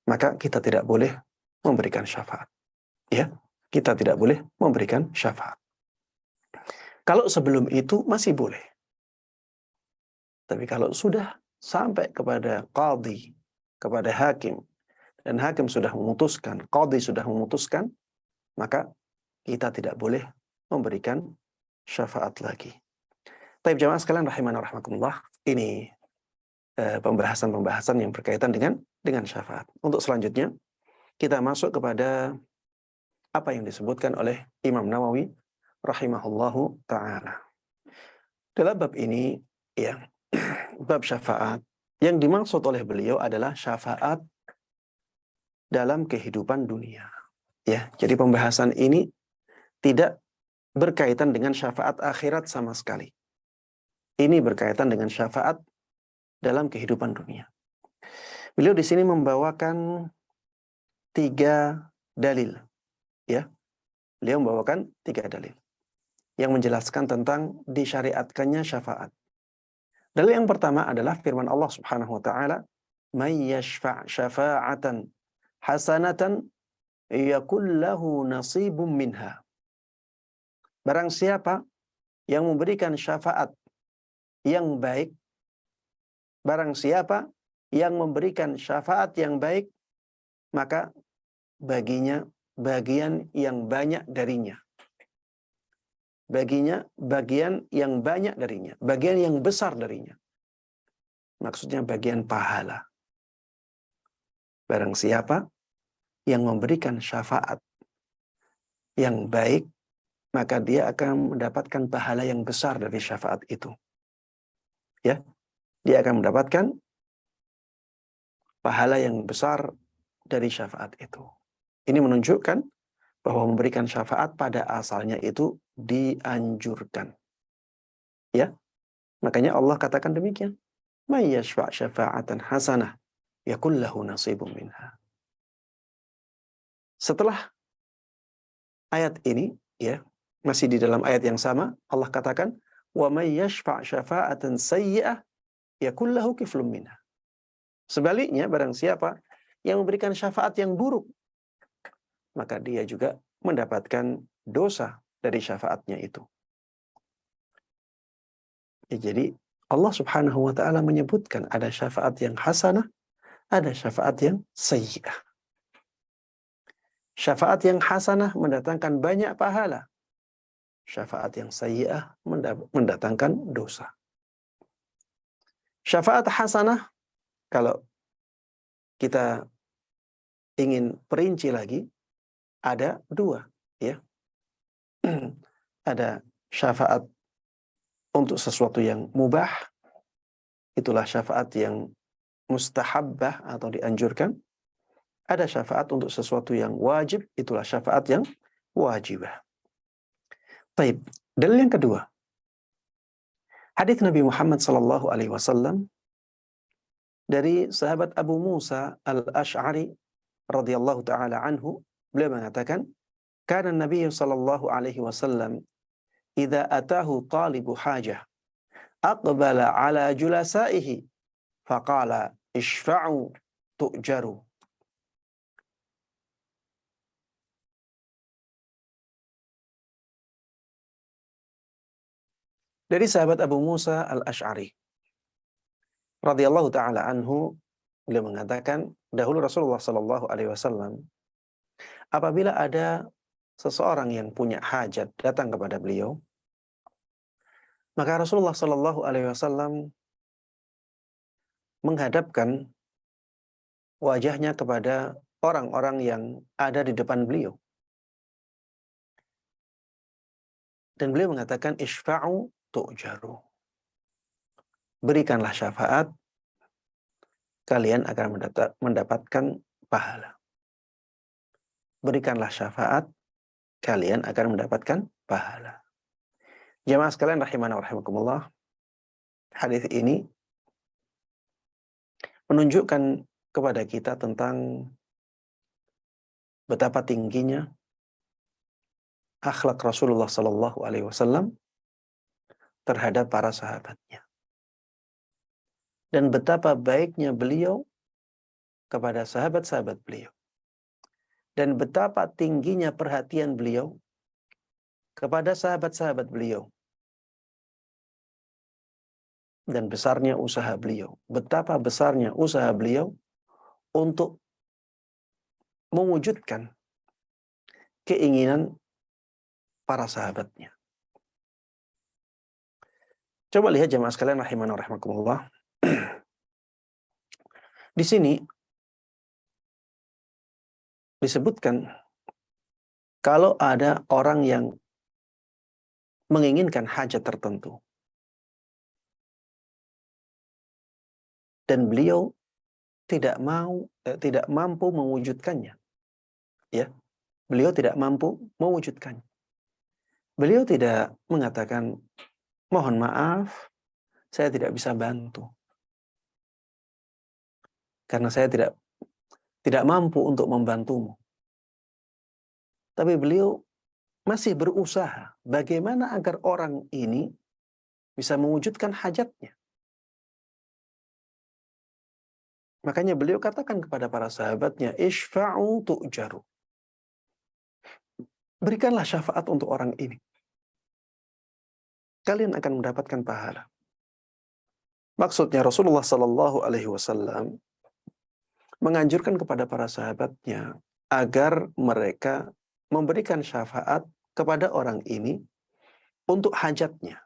maka kita tidak boleh memberikan syafaat. Ya, kita tidak boleh memberikan syafaat. Kalau sebelum itu masih boleh. Tapi kalau sudah sampai kepada qadhi, kepada hakim, dan hakim sudah memutuskan, qadhi sudah memutuskan, maka kita tidak boleh memberikan syafaat lagi. Tapi jamaah sekalian rahimana rahimakumullah, ini pembahasan-pembahasan yang berkaitan dengan syafaat. Untuk selanjutnya, kita masuk kepada apa yang disebutkan oleh Imam Nawawi rahimahullahu ta'ala. Dalam bab ini, ya, bab syafaat, yang dimaksud oleh beliau adalah syafaat dalam kehidupan dunia. Ya, jadi pembahasan ini tidak berkaitan dengan syafaat akhirat sama sekali. Ini berkaitan dengan syafaat dalam kehidupan dunia. Beliau di sini membawakan 3 dalil. Ya, beliau membawakan 3 dalil yang menjelaskan tentang disyariatkannya syafaat. Dalil yang pertama adalah firman Allah Subhanahu wa taala, "May yashfa' syafa'atan hasanatan yakul lahu nasibum minha." Barang siapa yang memberikan syafaat yang baik, barang siapa yang memberikan syafaat yang baik, maka baginya bagian yang banyak darinya. Baginya bagian yang banyak darinya, bagian yang besar darinya. Maksudnya bagian pahala. Barang siapa yang memberikan syafaat yang baik, maka dia akan mendapatkan pahala yang besar dari syafaat itu. Ya, dia akan mendapatkan pahala yang besar dari syafaat itu. Ini menunjukkan bahwa memberikan syafaat pada asalnya itu dianjurkan. Ya, makanya Allah katakan demikian. May yashfa' syafa'atan hasanah yakul lahu nasibun minha. Setelah ayat ini, ya, masih di dalam ayat yang sama, Allah katakan, wa may yashfa' syafa'atan sayyi'ah yakul lahu kiflum minha. Sebaliknya, barang siapa yang memberikan syafaat yang buruk, maka dia juga mendapatkan dosa dari syafaatnya itu. Ya, jadi Allah Subhanahu wa taala menyebutkan ada syafaat yang hasanah, ada syafaat yang sayyi'ah. Syafaat yang hasanah mendatangkan banyak pahala. Syafaat yang sayyi'ah mendatangkan dosa. Syafaat hasanah, kalau kita ingin perinci lagi, ada 2, ya. Ada syafaat untuk sesuatu yang mubah, itulah syafaat yang mustahabbah atau dianjurkan. Ada syafaat untuk sesuatu yang wajib, itulah syafaat yang wajibah. Baik, dalil yang kedua. Hadits Nabi Muhammad sallallahu alaihi wasallam dari sahabat Abu Musa Al-Asy'ari radhiyallahu taala anhu, beliau mengatakan, "Kana Nabi sallallahu alaihi wasallam idza atahu talibu hajah aqbala ala julasaihi faqala ishfa'u tu'jaru." Dari sahabat Abu Musa Al-Asy'ari radhiyallahu taala anhu, beliau mengatakan, dahulu Rasulullah sallallahu alaihi wasallam apabila ada seseorang yang punya hajat datang kepada beliau, maka Rasulullah sallallahu alaihi wasallam menghadapkan wajahnya kepada orang-orang yang ada di depan beliau. Dan beliau mengatakan, "Ishfa'u tu'jaru." Berikanlah syafaat, kalian akan mendapatkan pahala. berikanlah syafaat, kalian akan mendapatkan pahala. Jamaah sekalian rahimana wa rahimakumullah, hadis ini menunjukkan kepada kita tentang betapa tingginya akhlak Rasulullah Sallallahu Alaihi Wasallam terhadap para sahabatnya, dan betapa baiknya beliau kepada sahabat-sahabat beliau, dan betapa tingginya perhatian beliau kepada sahabat-sahabat beliau, dan besarnya usaha beliau, betapa besarnya usaha beliau untuk mewujudkan keinginan para sahabatnya. Coba lihat jemaah sekalian rahimana wa rahimakumullah. Di sini disebutkan kalau ada orang yang menginginkan hajat tertentu dan beliau tidak mampu mewujudkannya, ya, beliau tidak mampu mewujudkannya. Beliau tidak mengatakan, mohon maaf, saya tidak bisa bantu karena saya tidak mampu untuk membantumu. Tapi beliau masih berusaha bagaimana agar orang ini bisa mewujudkan hajatnya. Makanya beliau katakan kepada para sahabatnya, Ishfa'u tu'jaru. Berikanlah syafaat untuk orang ini. Kalian akan mendapatkan pahala. Maksudnya Rasulullah Sallallahu Alaihi Wasallam menganjurkan kepada para sahabatnya agar mereka memberikan syafaat kepada orang ini untuk hajatnya.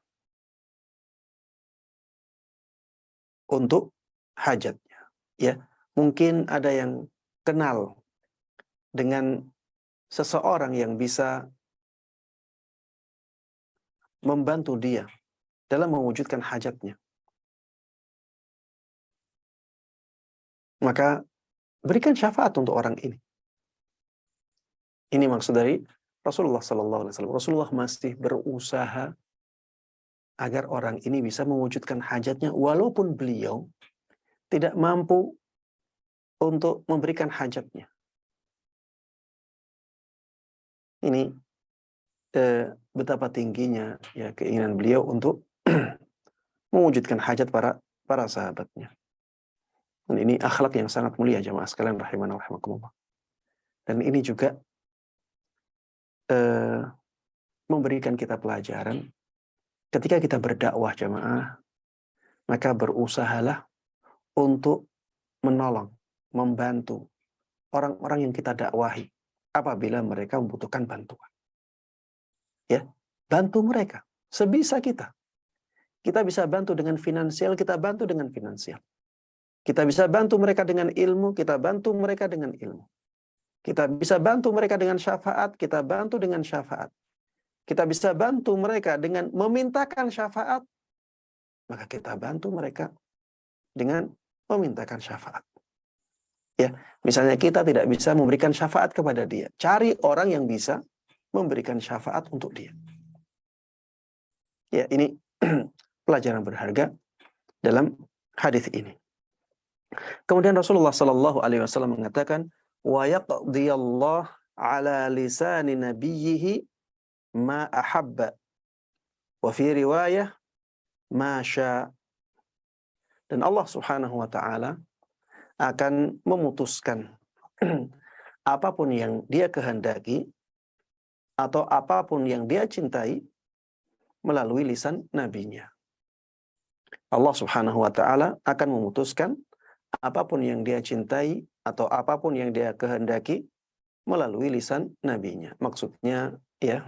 Untuk hajatnya. Ya, mungkin ada yang kenal dengan seseorang yang bisa membantu dia dalam mewujudkan hajatnya. Maka berikan syafaat untuk orang ini. Ini maksud dari Rasulullah Sallallahu Alaihi Wasallam. Rasulullah masih berusaha agar orang ini bisa mewujudkan hajatnya, walaupun beliau tidak mampu untuk memberikan hajatnya. Ini betapa tingginya ya keinginan beliau untuk mewujudkan hajat para sahabatnya. Dan ini akhlak yang sangat mulia jamaah sekalian rahimana wa rahimakumullah. Dan ini juga memberikan kita pelajaran ketika kita berdakwah jamaah, maka berusahalah untuk menolong, membantu orang-orang yang kita dakwahi apabila mereka membutuhkan bantuan. Ya, bantu mereka sebisa kita. Kita bisa bantu dengan finansial, kita bantu dengan finansial. Kita bisa bantu mereka dengan ilmu, kita bantu mereka dengan ilmu. Kita bisa bantu mereka dengan syafaat, kita bantu dengan syafaat. Kita bisa bantu mereka dengan memintakan syafaat, maka kita bantu mereka dengan memintakan syafaat. Ya, misalnya kita tidak bisa memberikan syafaat kepada dia, cari orang yang bisa memberikan syafaat untuk dia. Ya, ini pelajaran berharga dalam hadis ini. Kemudian Rasulullah Sallallahu Alaihi Wasallam mengatakan, wa yaqdiyallah ala lisani nabiyhi ma ahabba, wa fi riwayah ma sya. Dan Allah Subhanahu wa taala akan memutuskan apapun yang dia kehendaki atau apapun yang dia cintai melalui lisan nabinya. Allah Subhanahu wa taala akan memutuskan apapun yang dia cintai atau apapun yang dia kehendaki melalui lisan nabinya. Maksudnya ya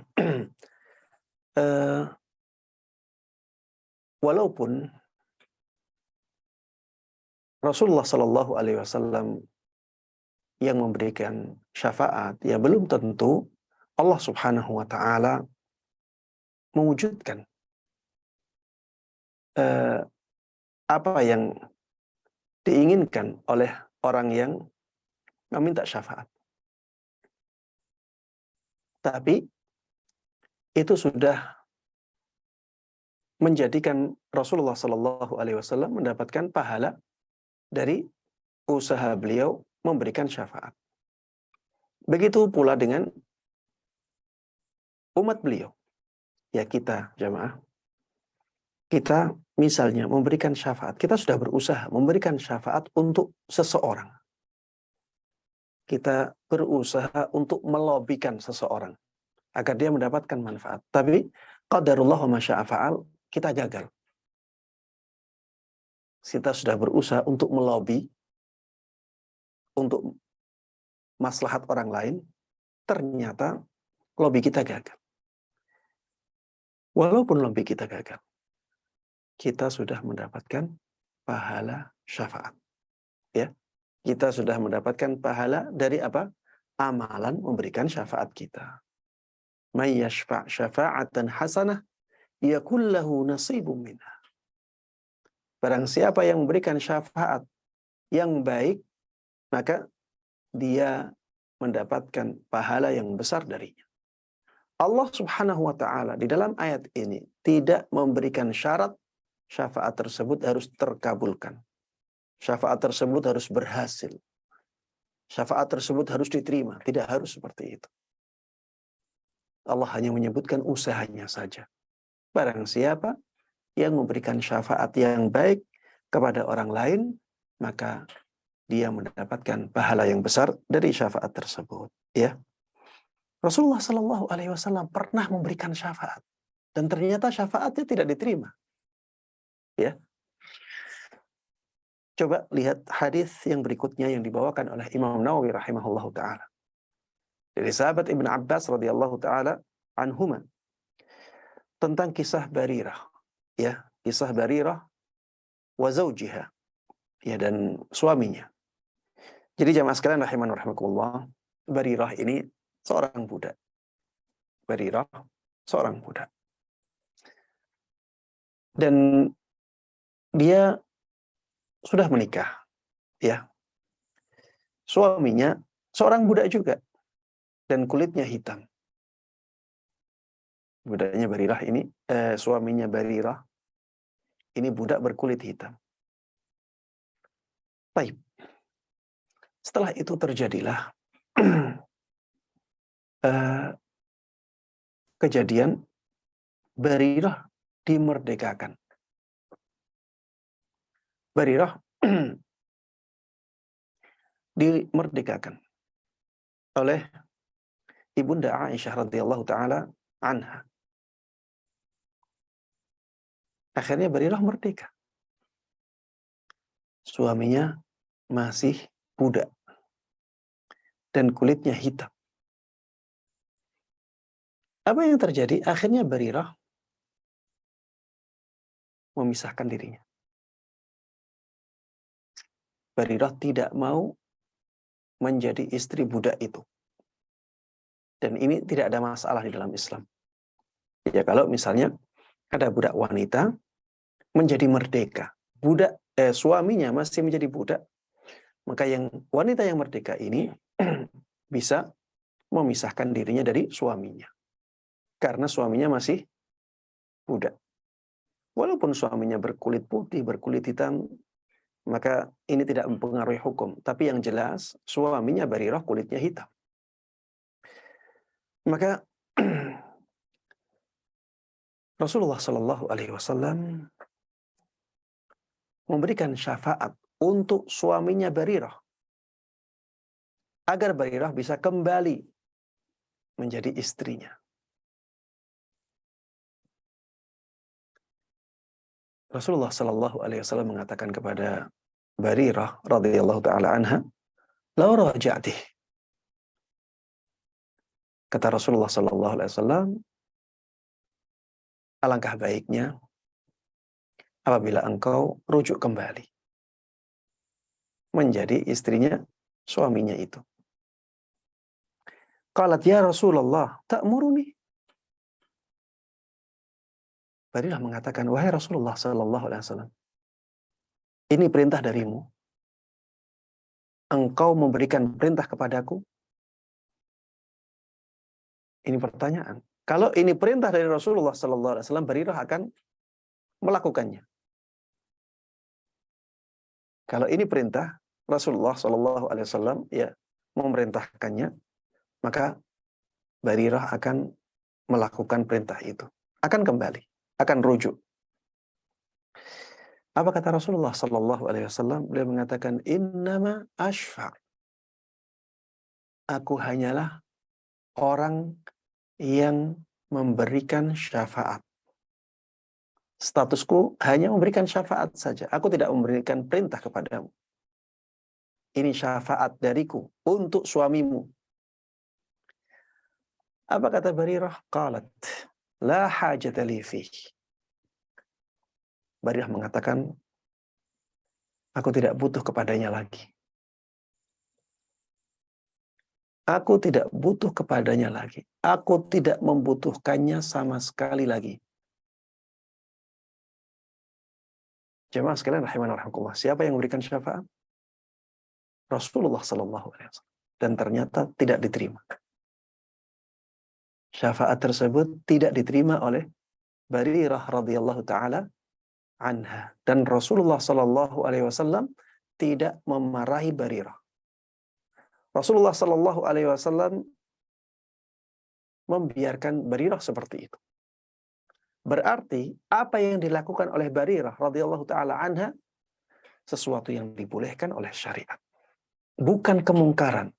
walaupun Rasulullah Sallallahu Alaihi Wasallam yang memberikan syafaat, ya belum tentu Allah Subhanahu Wa Taala mewujudkan apa yang diinginkan oleh orang yang meminta syafaat. Tapi itu sudah menjadikan Rasulullah Shallallahu Alaihi Wasallam mendapatkan pahala dari usaha beliau memberikan syafaat. Begitu pula dengan umat beliau. Ya kita jamaah, kita misalnya memberikan syafaat, kita sudah berusaha memberikan syafaat untuk seseorang. Kita berusaha untuk melobikan seseorang agar dia mendapatkan manfaat. Tapi qadarullah wa masya'a fa'al, kita gagal. Kita sudah berusaha untuk melobi, untuk maslahat orang lain, ternyata lobi kita gagal. Walaupun lobi kita gagal, kita sudah mendapatkan pahala syafaat. Ya, kita sudah mendapatkan pahala dari apa? Amalan memberikan syafaat kita. May yashfa' syafa'atan hasanah yakul lahu nasibun minha. Barang siapa yang memberikan syafaat yang baik, maka dia mendapatkan pahala yang besar darinya. Allah Subhanahu wa taala di dalam ayat ini tidak memberikan syarat syafaat tersebut harus terkabulkan. Syafaat tersebut harus berhasil. Syafaat tersebut harus diterima. Tidak harus seperti itu. Allah hanya menyebutkan usahanya saja. Barang siapa yang memberikan syafaat yang baik kepada orang lain, maka dia mendapatkan pahala yang besar dari syafaat tersebut. Ya, Rasulullah Shallallahu Alaihi Wasallam pernah memberikan syafaat dan ternyata syafaatnya tidak diterima. Ya, coba lihat hadis yang berikutnya yang dibawakan oleh Imam Nawawi rahimahullahu taala dari sahabat Ibn Abbas radhiyallahu taala anhuma tentang kisah Barirah, ya, kisah Barirah wa zaujiha, ya, dan suaminya. Jadi jamaah sekalian rahiman rahimakumullah, Barirah ini seorang budak. Barirah seorang budak. Dan dia sudah menikah, ya. Suaminya seorang budak juga dan kulitnya hitam. Budaknya Barirah ini, suaminya Barirah ini budak berkulit hitam. Baik. Setelah itu terjadilah kejadian Barirah dimerdekakan. Barirah dimerdekakan oleh Ibunda Aisyah radhiyallahu taala anha. Akhirnya Barirah merdeka. Suaminya masih budak dan kulitnya hitam. Apa yang terjadi? Akhirnya Barirah memisahkan dirinya. Barirah tidak mau menjadi istri budak itu. Dan ini tidak ada masalah di dalam Islam. Ya, kalau misalnya ada budak wanita menjadi merdeka, suaminya masih menjadi budak, maka yang wanita yang merdeka ini bisa memisahkan dirinya dari suaminya. Karena suaminya masih budak. Walaupun suaminya berkulit putih, berkulit hitam, maka ini tidak mempengaruhi hukum. Tapi yang jelas, suaminya Barirah kulitnya hitam. Maka Rasulullah Shallallahu Alaihi Wasallam memberikan syafaat untuk suaminya Barirah agar Barirah bisa kembali menjadi istrinya. Rasulullah Shallallahu Alaihi Wasallam mengatakan kepada Barirah radhiyallahu taala anha, "Lau raja'tih." Kata Rasulullah Shallallahu Alaihi Wasallam, alangkah baiknya apabila engkau rujuk kembali menjadi istrinya suaminya itu. Qalat ya Rasulullah, ta'muruni. Barirah mengatakan, wahai Rasulullah Sallallahu Alaihi Wasallam, ini perintah darimu. Engkau memberikan perintah kepadaku. Ini pertanyaan. Kalau ini perintah dari Rasulullah Sallallahu Alaihi Wasallam, Barirah akan melakukannya. Kalau ini perintah Rasulullah Sallallahu Alaihi Wasallam, ya memerintahkannya, maka Barirah akan melakukan perintah itu. Akan kembali, akan rujuk. Apa kata Rasulullah Sallallahu Alaihi Wasallam? Beliau mengatakan, Innama ashfa'. Aku hanyalah orang yang memberikan syafaat. Statusku hanya memberikan syafaat saja. Aku tidak memberikan perintah kepadamu. Ini syafaat dariku untuk suamimu. Apa kata Barirah? Qalat, la hajata li fih. Barirah mengatakan, aku tidak butuh kepadanya lagi. Aku tidak butuh kepadanya lagi. Aku tidak membutuhkannya sama sekali lagi. Jemaah sekalian rahimana rahimakumullah. Siapa yang memberikan syafaat? Rasulullah Sallallahu Alaihi Wasallam. Dan ternyata tidak diterima. Syafaat tersebut tidak diterima oleh Barirah radhiyallahu taala anha. Dan Rasulullah Sallallahu Alaihi Wasallam tidak memarahi Barirah. Rasulullah Sallallahu Alaihi Wasallam membiarkan Barirah seperti itu. Berarti apa yang dilakukan oleh Barirah radhiyallahu taala anha sesuatu yang dibolehkan oleh syariat, bukan kemungkaran.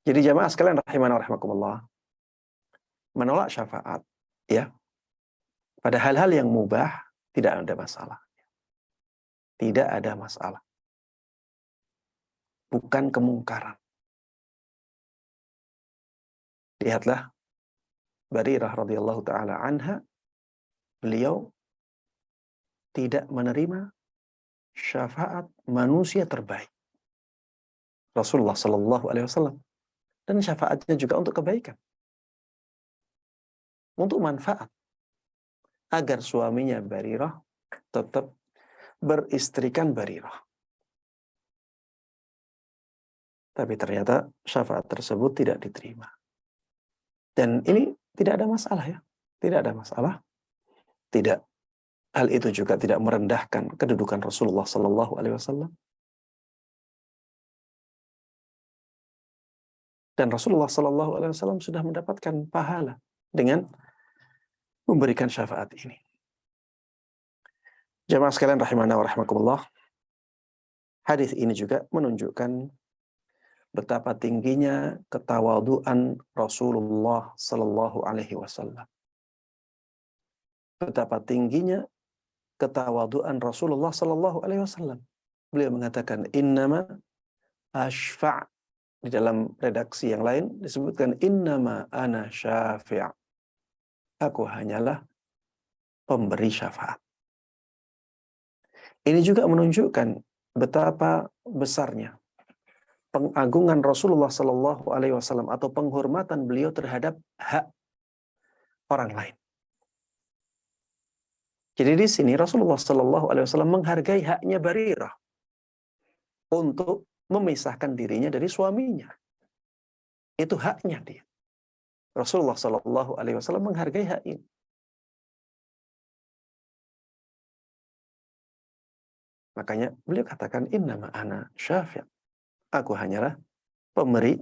Jadi jamaah sekalian rahimana rahimakumullah, menolak syafaat ya pada hal-hal yang mubah tidak ada masalah. Tidak ada masalah. Bukan kemungkaran. Lihatlah Barirah radhiyallahu taala anha, beliau tidak menerima syafaat manusia terbaik, Rasulullah Sallallahu Alaihi Wasallam, dan syafaatnya juga untuk kebaikan, untuk manfaat, agar suaminya Barirah tetap beristrikan Barirah. Tapi ternyata syafaat tersebut tidak diterima. Dan ini tidak ada masalah ya. Tidak ada masalah. Tidak. Hal itu juga tidak merendahkan kedudukan Rasulullah Sallallahu Alaihi Wasallam. Dan Rasulullah Sallallahu Alaihi Wasallam sudah mendapatkan pahala dengan memberikan syafaat ini. Jamaah sekalian rahimana wa rahimakumullah. Hadis ini juga menunjukkan betapa tingginya ketawaduan Rasulullah Sallallahu Alaihi Wasallam. Betapa tingginya ketawaduan Rasulullah Sallallahu Alaihi Wasallam. Beliau mengatakan, innama ashfa'. Di dalam redaksi yang lain disebutkan, innama ana syafi'. Aku hanyalah pemberi syafaat. Ini juga menunjukkan betapa besarnya pengagungan Rasulullah Sallallahu Alaihi Wasallam atau penghormatan beliau terhadap hak orang lain. Jadi di sini Rasulullah Sallallahu Alaihi Wasallam menghargai haknya Barirah untuk memisahkan dirinya dari suaminya. Itu haknya dia. Rasulullah Sallallahu Alaihi Wasallam menghargai hak ini. Makanya beliau katakan, innama ana syafi'. Aku hanyalah pemberi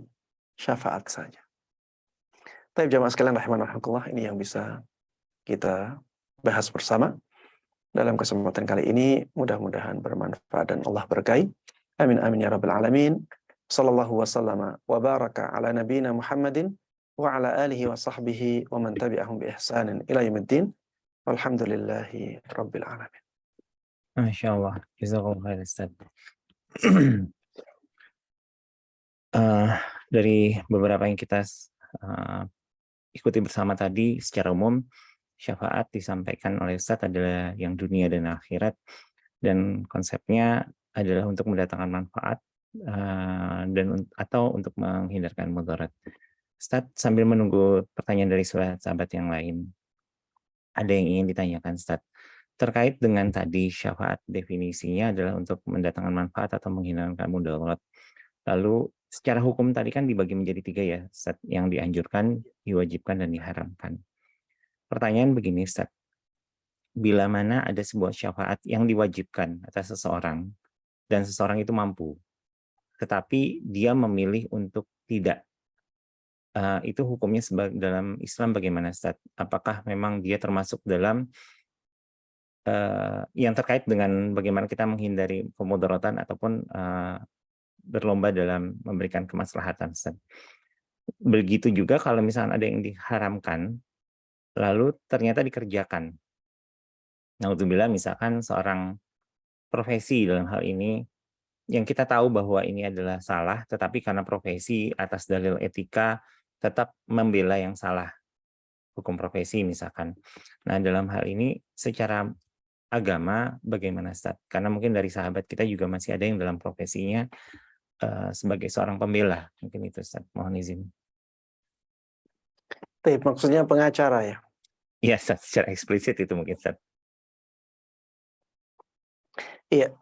syafaat saja. Tapi jamaah sekalian rahimanallah, ini yang bisa kita bahas bersama dalam kesempatan kali ini. Mudah-mudahan bermanfaat dan Allah berkahi. Amin amin ya rabbal alamin. Sallallahu wasallama wa baraka ala nabiyina Muhammadin wa ala alihi wa sahbihi wa man tabi'ahum bi ihsanin ila yaumiddin. Walhamdulillahi rabbil alamin. Masya Allah, jazakallahu khair Ustaz. Dari beberapa yang kita ikuti bersama tadi, secara umum syafaat disampaikan oleh Ustaz adalah yang dunia dan akhirat, dan konsepnya adalah untuk mendatangkan manfaat dan atau untuk menghindarkan mudarat. Ustaz, sambil menunggu pertanyaan dari sahabat yang lain, ada yang ingin ditanyakan Ustaz terkait dengan tadi syafaat, definisinya adalah untuk mendatangkan manfaat atau menghindarkan mudarat. Lalu Secara hukum tadi kan dibagi menjadi 3 ya, Ustaz, yang dianjurkan, diwajibkan, dan diharamkan. Pertanyaan begini, Ustaz, bila mana ada sebuah syafaat yang diwajibkan atas seseorang, dan seseorang itu mampu, tetapi dia memilih untuk tidak, itu hukumnya dalam Islam bagaimana, Ustaz? Apakah memang dia termasuk dalam yang terkait dengan bagaimana kita menghindari kemudaratan ataupun berlomba dalam memberikan kemaslahatan, Ustaz? Begitu juga kalau misalnya ada yang diharamkan, lalu ternyata dikerjakan. Naudzubillah, misalkan seorang profesi dalam hal ini, yang kita tahu bahwa ini adalah salah, tetapi karena profesi atas dalil etika tetap membela yang salah, hukum profesi misalkan. Nah, dalam hal ini secara agama bagaimana, Ustaz? Karena mungkin dari sahabat kita juga masih ada yang dalam profesinya sebagai seorang pembela. Mungkin itu, Ustaz. Mohon izin. Maksudnya pengacara ya? Iya, Ustaz, secara eksplisit itu mungkin, Ustaz. Iya.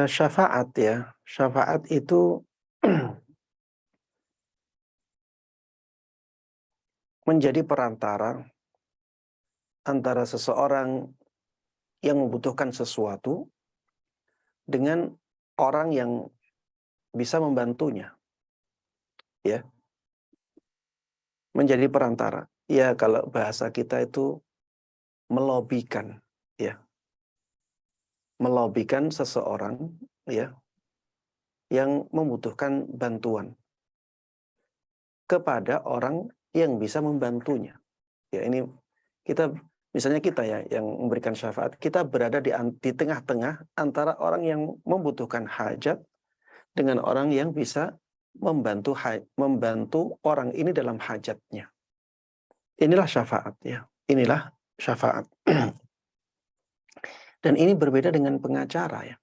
Syafaat ya. Syafaat itu menjadi perantara antara seseorang yang membutuhkan sesuatu dengan orang yang bisa membantunya. Ya. Menjadi perantara. Ya, kalau bahasa kita itu melobikan, ya. Melobikan seseorang, ya, yang membutuhkan bantuan kepada orang yang bisa membantunya. Ya, ini kita, misalnya kita ya yang memberikan syafaat, kita berada di tengah-tengah antara orang yang membutuhkan hajat dengan orang yang bisa membantu orang ini dalam hajatnya. Inilah syafaat ya. Inilah syafaat. Dan ini berbeda dengan pengacara ya.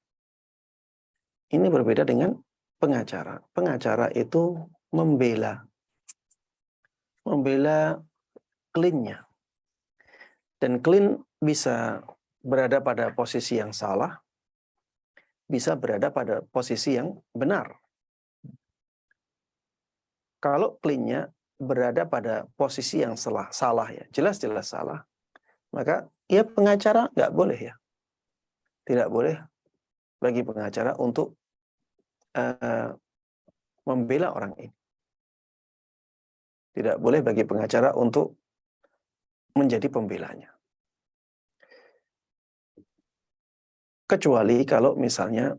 Ini berbeda dengan pengacara. Pengacara itu membela klinnya. Dan klin bisa berada pada posisi yang salah, bisa berada pada posisi yang benar. Kalau klinnya berada pada posisi yang salah ya, jelas-jelas salah, maka ya pengacara nggak boleh ya. Tidak boleh bagi pengacara untuk membela orang ini. Tidak boleh bagi pengacara untuk menjadi pembelanya. Kecuali kalau misalnya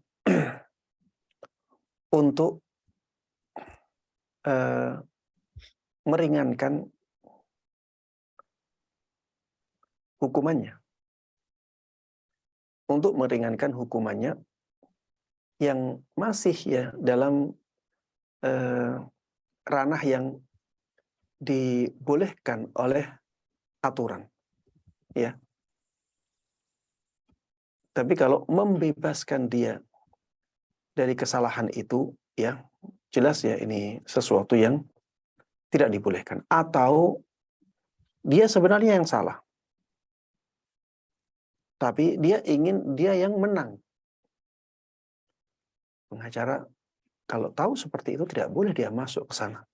untuk meringankan hukumannya. Untuk meringankan hukumannya yang masih ya dalam ranah yang dibolehkan oleh aturan. Ya. Tapi kalau membebaskan dia dari kesalahan itu, ya jelas ya ini sesuatu yang tidak dibolehkan. Atau dia sebenarnya yang salah. Tapi dia ingin dia yang menang. Pengacara kalau tahu seperti itu tidak boleh dia masuk ke sana.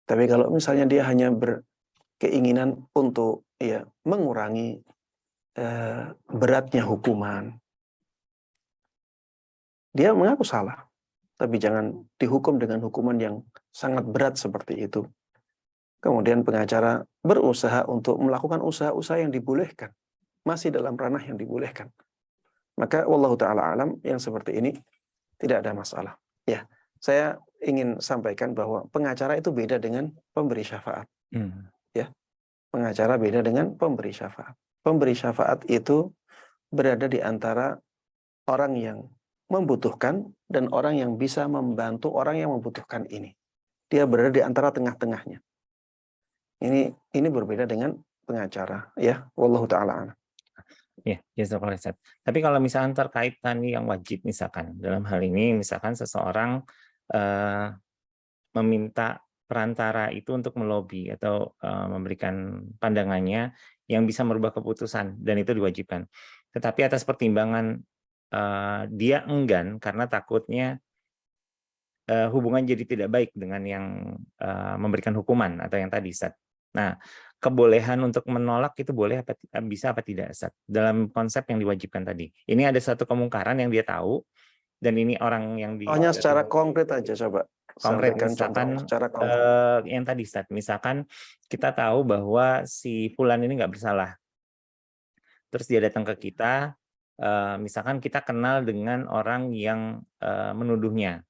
Tapi kalau misalnya dia hanya berkeinginan untuk ya mengurangi beratnya hukuman, dia mengaku salah. Tapi jangan dihukum dengan hukuman yang sangat berat seperti itu. Kemudian pengacara berusaha untuk melakukan usaha-usaha yang dibolehkan. Masih dalam ranah yang dibolehkan. Maka wallahu ta'ala alam yang seperti ini tidak ada masalah. Ya, saya ingin sampaikan bahwa pengacara itu beda dengan pemberi syafaat. Ya, pengacara beda dengan pemberi syafaat. Pemberi syafaat itu berada di antara orang yang membutuhkan dan orang yang bisa membantu orang yang membutuhkan ini. Dia berada di antara tengah-tengahnya. Ini berbeda dengan pengacara, ya. Wallahu ta'ala. Ya, jazakallah, Ustaz. Tapi kalau misalkan terkait tadi yang wajib, misalkan dalam hal ini, misalkan seseorang meminta perantara itu untuk melobi atau memberikan pandangannya yang bisa merubah keputusan, dan itu diwajibkan. tetapi atas pertimbangan dia enggan karena takutnya hubungan jadi tidak baik dengan yang memberikan hukuman atau yang tadi, Ustaz. Nah, kebolehan untuk menolak itu boleh bisa apa tidak, Ustaz? Dalam konsep yang diwajibkan tadi. Ini ada satu kemungkaran yang dia tahu, dan ini orang yang Hanya secara konkret aja coba. konkret, Sampaikan misalkan contoh secara konkret. yang tadi, Ustaz, misalkan kita tahu bahwa si fulan ini nggak bersalah. Terus dia datang ke kita, misalkan kita kenal dengan orang yang menuduhnya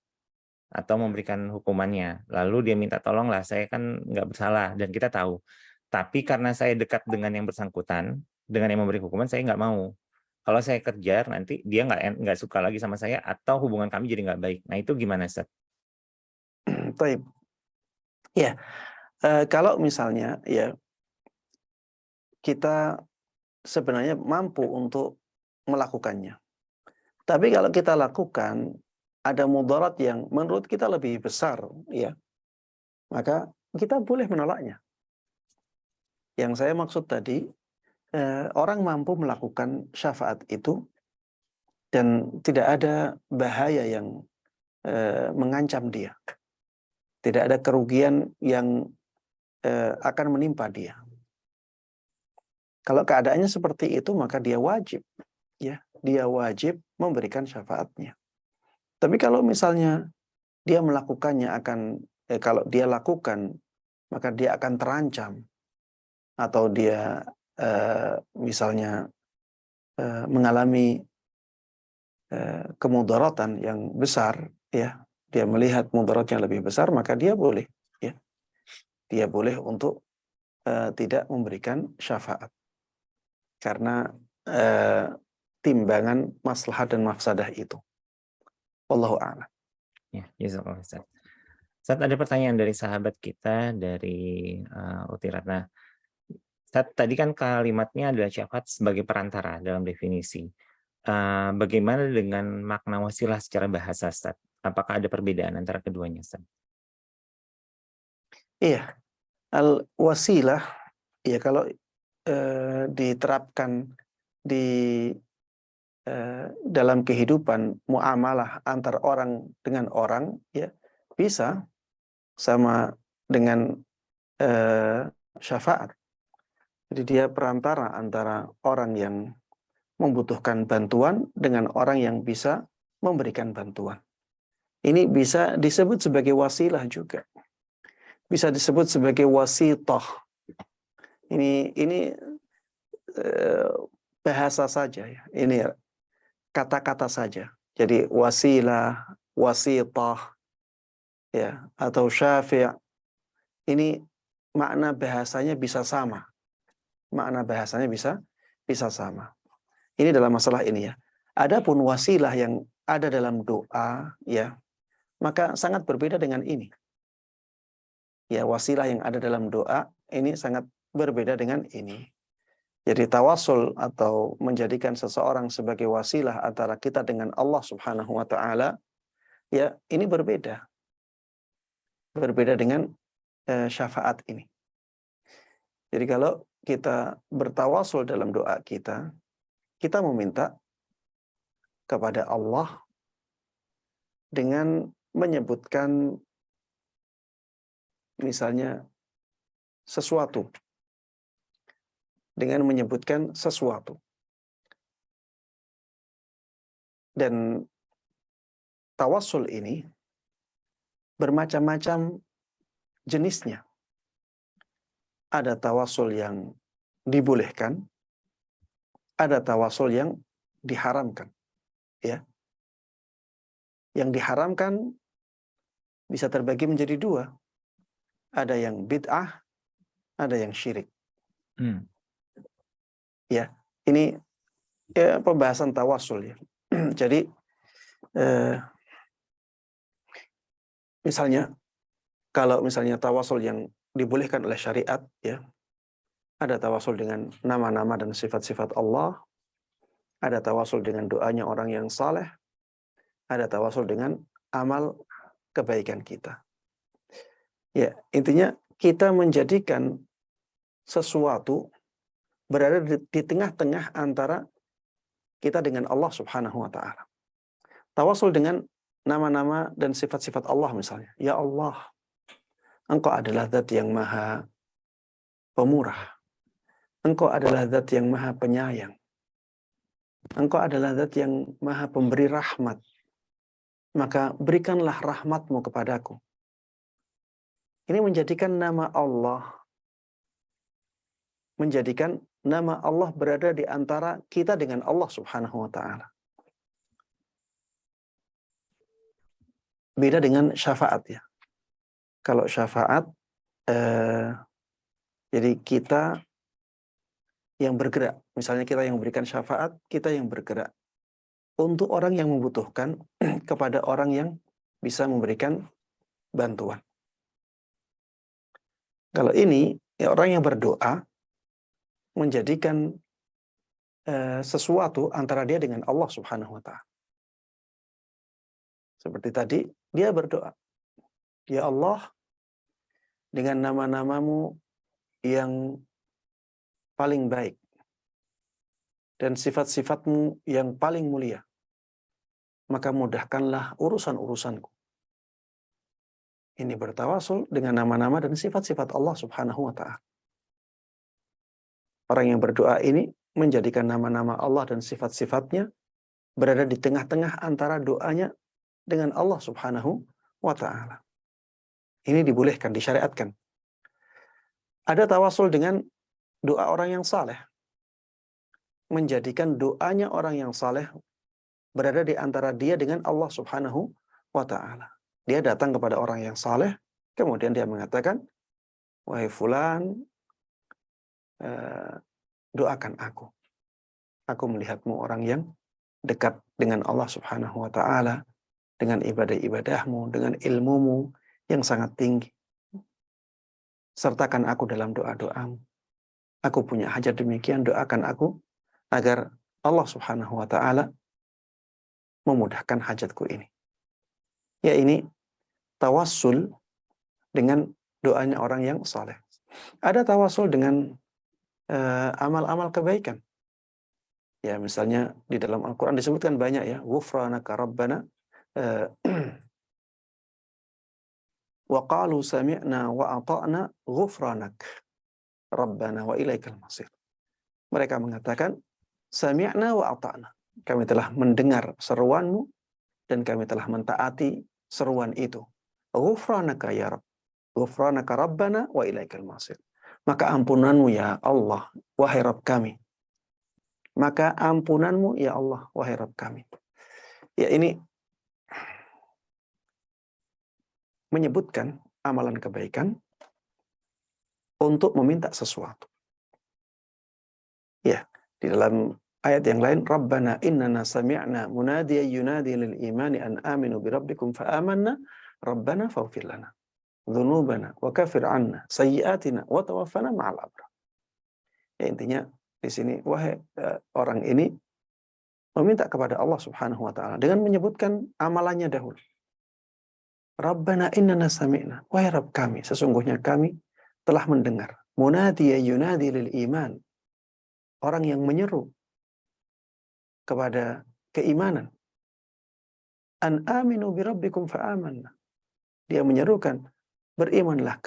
atau memberikan hukumannya. Lalu dia minta tolonglah, saya kan nggak bersalah dan kita tahu. Tapi karena saya dekat dengan yang bersangkutan, dengan yang memberi hukuman, saya nggak mau. Kalau saya kejar nanti dia nggak suka lagi sama saya atau hubungan kami jadi nggak baik. Nah itu gimana, Ustaz? Taib. Ya, kalau misalnya ya kita sebenarnya mampu untuk melakukannya. Tapi kalau kita lakukan ada mudarat yang menurut kita lebih besar, ya, maka kita boleh menolaknya. Yang saya maksud tadi, orang mampu melakukan syafaat itu dan tidak ada bahaya yang mengancam dia. Tidak ada kerugian yang akan menimpa dia. Kalau keadaannya seperti itu, maka dia wajib, ya, dia wajib memberikan syafaatnya. Tapi kalau misalnya dia melakukannya kalau dia lakukan, maka dia akan terancam, atau dia misalnya mengalami kemudaratan yang besar, ya, dia melihat mudarat yang lebih besar, maka dia boleh, ya, dia boleh untuk tidak memberikan syafaat. Karena timbangan maslahat dan mafsadah itu. Wallahu a'lam. Ya, jazakallah, Ustaz. Ustaz, ada pertanyaan dari sahabat kita dari Uti Ratna. Ustaz, tadi kan kalimatnya adalah syafaat sebagai perantara dalam definisi. Bagaimana dengan makna wasilah secara bahasa, Ustaz? Apakah ada perbedaan antara keduanya, Ustaz? Iya, al-wasilah, ya, kalau diterapkan di dalam kehidupan muamalah antar orang dengan orang, ya, bisa sama dengan syafaat. Jadi dia perantara antara orang yang membutuhkan bantuan dengan orang yang bisa memberikan bantuan. Ini bisa disebut sebagai wasilah juga. Bisa disebut sebagai wasithah. Ini bahasa saja, ya. Ini kata-kata saja. Jadi wasilah, wasithah, ya, atau syafi'. Ini makna bahasanya bisa sama. Makna bahasanya bisa sama. Ini dalam masalah ini, ya. Adapun wasilah yang ada dalam doa, ya, maka sangat berbeda dengan ini. Ya, wasilah yang ada dalam doa ini sangat berbeda dengan ini. Jadi tawasul atau menjadikan seseorang sebagai wasilah antara kita dengan Allah Subhanahu wa taala, ya, ini berbeda. Berbeda dengan syafaat ini. Jadi kalau kita bertawasul dalam doa kita meminta kepada Allah dengan menyebutkan misalnya sesuatu, dengan menyebutkan sesuatu. Dan tawassul ini bermacam-macam jenisnya. Ada tawassul yang dibolehkan, ada tawassul yang diharamkan, ya. Yang diharamkan bisa terbagi menjadi dua. Ada yang bid'ah, ada yang syirik. Ya, ini ya, pembahasan tawassul, ya. Jadi misalnya kalau misalnya tawassul yang dibolehkan oleh syariat, ya, ada tawassul dengan nama-nama dan sifat-sifat Allah, ada tawassul dengan doanya orang yang saleh, ada tawassul dengan amal kebaikan kita. Ya, intinya kita menjadikan sesuatu berada di tengah-tengah antara kita dengan Allah Subhanahu wa taala. Tawasul dengan nama-nama dan sifat-sifat Allah misalnya. Ya Allah, Engkau adalah zat yang maha pemurah. Engkau adalah zat yang maha penyayang. Engkau adalah zat yang maha pemberi rahmat. Maka berikanlah rahmatmu kepadaku. Ini menjadikan nama Allah berada di antara kita dengan Allah Subhanahu wa taala. Beda dengan syafaat ya. Kalau syafaat jadi kita yang bergerak. Misalnya kita yang memberikan syafaat, kita yang bergerak untuk orang yang membutuhkan kepada orang yang bisa memberikan bantuan. Kalau ini ya orang yang berdoa menjadikan sesuatu antara dia dengan Allah Subhanahu wa taala. Seperti tadi dia berdoa, ya Allah, dengan nama-namamu yang paling baik dan sifat-sifatmu yang paling mulia, maka mudahkanlah urusan-urusanku. Ini bertawasul dengan nama-nama dan sifat-sifat Allah Subhanahu wa ta'ala. Orang yang berdoa ini menjadikan nama-nama Allah dan sifat-sifatnya berada di tengah-tengah antara doanya dengan Allah Subhanahu wa ta'ala. Ini dibolehkan, disyariatkan. Ada tawasul dengan doa orang yang saleh. Menjadikan doanya orang yang saleh berada di antara dia dengan Allah Subhanahu wa ta'ala. Dia datang kepada orang yang saleh, kemudian dia mengatakan, wahai fulan, doakan aku. Aku melihatmu orang yang dekat dengan Allah Subhanahu wa ta'ala, dengan ibadah-ibadahmu, dengan ilmumu yang sangat tinggi. Sertakan aku dalam doa-doamu. Aku punya hajat demikian, doakan aku agar Allah Subhanahu wa ta'ala memudahkan hajatku ini. Ya, ini tawassul dengan doanya orang yang saleh. Ada tawassul dengan amal-amal kebaikan. Ya, misalnya di dalam Al-Quran disebutkan banyak ya, ghufranaka rabbana wa qalu sami'na wa ata'na ghufranak rabbana wa ilaikal masir. Mereka mengatakan sami'na wa ata'na. Kami telah mendengar seruanmu dan kami telah mentaati seruan itu. Ghufranaka ya Rabb. Ghufranaka rabbana wa ilaikal masir. Maka ampunanmu ya Allah, wahai Rabb kami. Maka ampunanmu ya Allah, wahai Rabb kami. Ya, ini menyebutkan amalan kebaikan untuk meminta sesuatu. Ya, di dalam ayat yang lain, Rabbana innana sami'na munadiyan yunadi lil imani an aminu bi rabbikum fa amanna Rabbana faghfir lana dzunubana wa kafir 'anna sayyi'atina wa tawaffana ma'al abrar. Ya, intinya di sini wahai orang ini meminta kepada Allah Subhanahu wa taala dengan menyebutkan amalannya dahulu. Rabbana innana sami'na, wahai Rabb kami, sesungguhnya kami telah mendengar. Munadiyan yunadi lil iman, orang yang menyeru kepada keimanan. An aminu bi rabbikum fa amanna. Dia menyerukan, berimanlah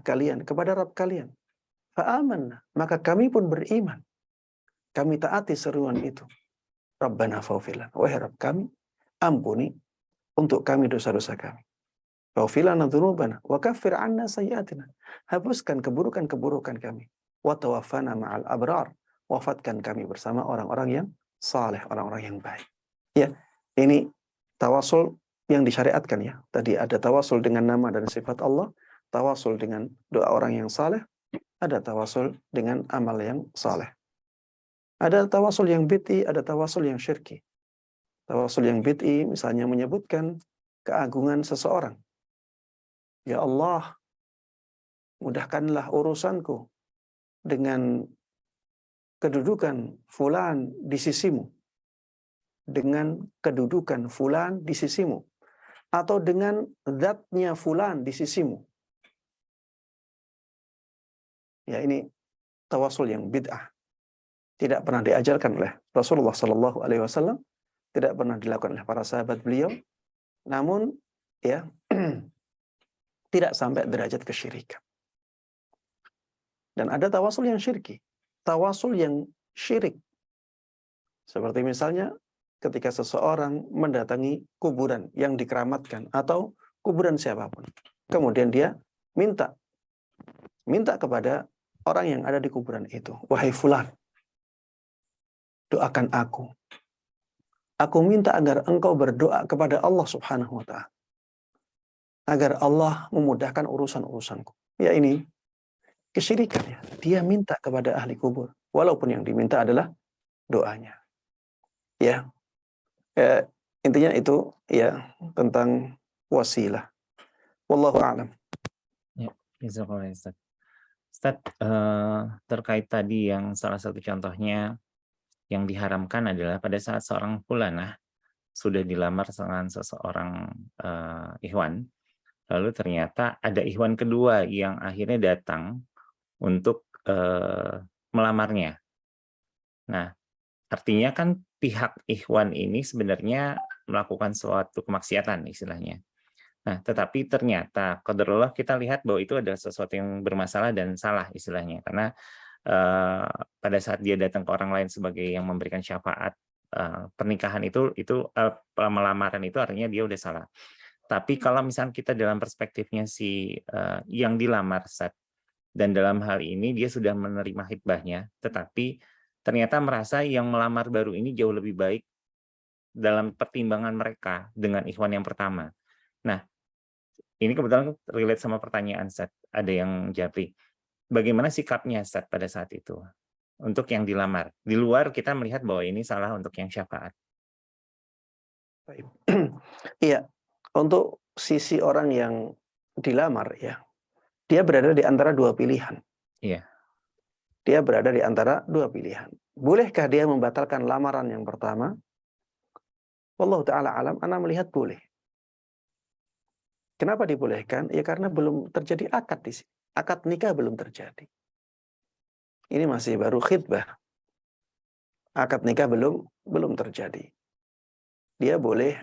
kalian kepada Rabb kalian. Fa amanna, maka kami pun beriman. Kami taati seruan itu. Rabbana faghfir lana, wahai Rabb kami, ampuni untuk kami dosa-dosa kami. Faghfir lana dzunubana wa kaffir 'anna sayyi'atina. Hapuskan keburukan-keburukan kami. Wa tawaffana ma'al abrar. Wafatkan kami bersama orang-orang yang saleh, orang-orang yang baik. Ya, ini tawasul yang disyariatkan ya. Tadi ada tawasul dengan nama dan sifat Allah, tawasul dengan doa orang yang saleh, ada tawasul dengan amal yang saleh. Ada tawasul yang bid'i, ada tawasul yang syirki. Tawasul yang bid'i misalnya menyebutkan keagungan seseorang. Ya Allah, mudahkanlah urusanku dengan kedudukan fulan di sisimu. Dengan kedudukan fulan di sisimu. Atau dengan zatnya fulan di sisimu. Ya, ini tawasul yang bid'ah. Tidak pernah diajarkan oleh Rasulullah Shallallahu Alaihi Wasallam tidak pernah dilakukan oleh para sahabat beliau, namun ya tidak sampai derajat kesyirikan. Dan ada tawasul yang syirki, tawasul yang syirik. Seperti misalnya ketika seseorang mendatangi kuburan yang dikeramatkan atau kuburan siapapun. Kemudian dia minta kepada orang yang ada di kuburan itu, wahai fulan, doakan aku. Aku minta agar engkau berdoa kepada Allah Subhanahu wa Ta'ala, agar Allah memudahkan urusan-urusanku. Ya, ini kesyirikan ya. Dia minta kepada ahli kubur, walaupun yang diminta adalah doanya. Ya, intinya itu ya tentang wasilah. Wallahu a'lam. Ya, jazakallah Ustaz. Ustaz, terkait tadi yang salah satu contohnya yang diharamkan adalah pada saat seorang fulanah sudah dilamar dengan seseorang ikhwan, lalu ternyata ada ikhwan kedua yang akhirnya datang untuk melamarnya. Nah, artinya kan pihak ikhwan ini sebenarnya melakukan suatu kemaksiatan istilahnya. Nah, tetapi ternyata qadarullah kita lihat bahwa itu adalah sesuatu yang bermasalah dan salah istilahnya. Karena pada saat dia datang ke orang lain sebagai yang memberikan syafaat pernikahan itu melamaran itu artinya dia udah salah. Tapi kalau misalnya kita dalam perspektifnya si yang dilamar Ustaz, dan dalam hal ini dia sudah menerima khitbahnya, tetapi ternyata merasa yang melamar baru ini jauh lebih baik dalam pertimbangan mereka dengan ikhwan yang pertama. Nah, ini kebetulan relate sama pertanyaan Ustaz, ada yang japri. Bagaimana sikapnya Ustaz pada saat itu? Untuk yang dilamar. Di luar kita melihat bahwa ini salah untuk yang syafaat. Iya, untuk sisi orang yang dilamar ya, dia berada di antara dua pilihan. Iya. Dia berada di antara dua pilihan. Bolehkah dia membatalkan lamaran yang pertama? Wallahu ta'ala alam, ana melihat boleh. Kenapa dibolehkan? Ya karena belum terjadi akad di sini. Akad nikah belum terjadi. Ini masih baru khitbah. Akad nikah belum terjadi. Dia boleh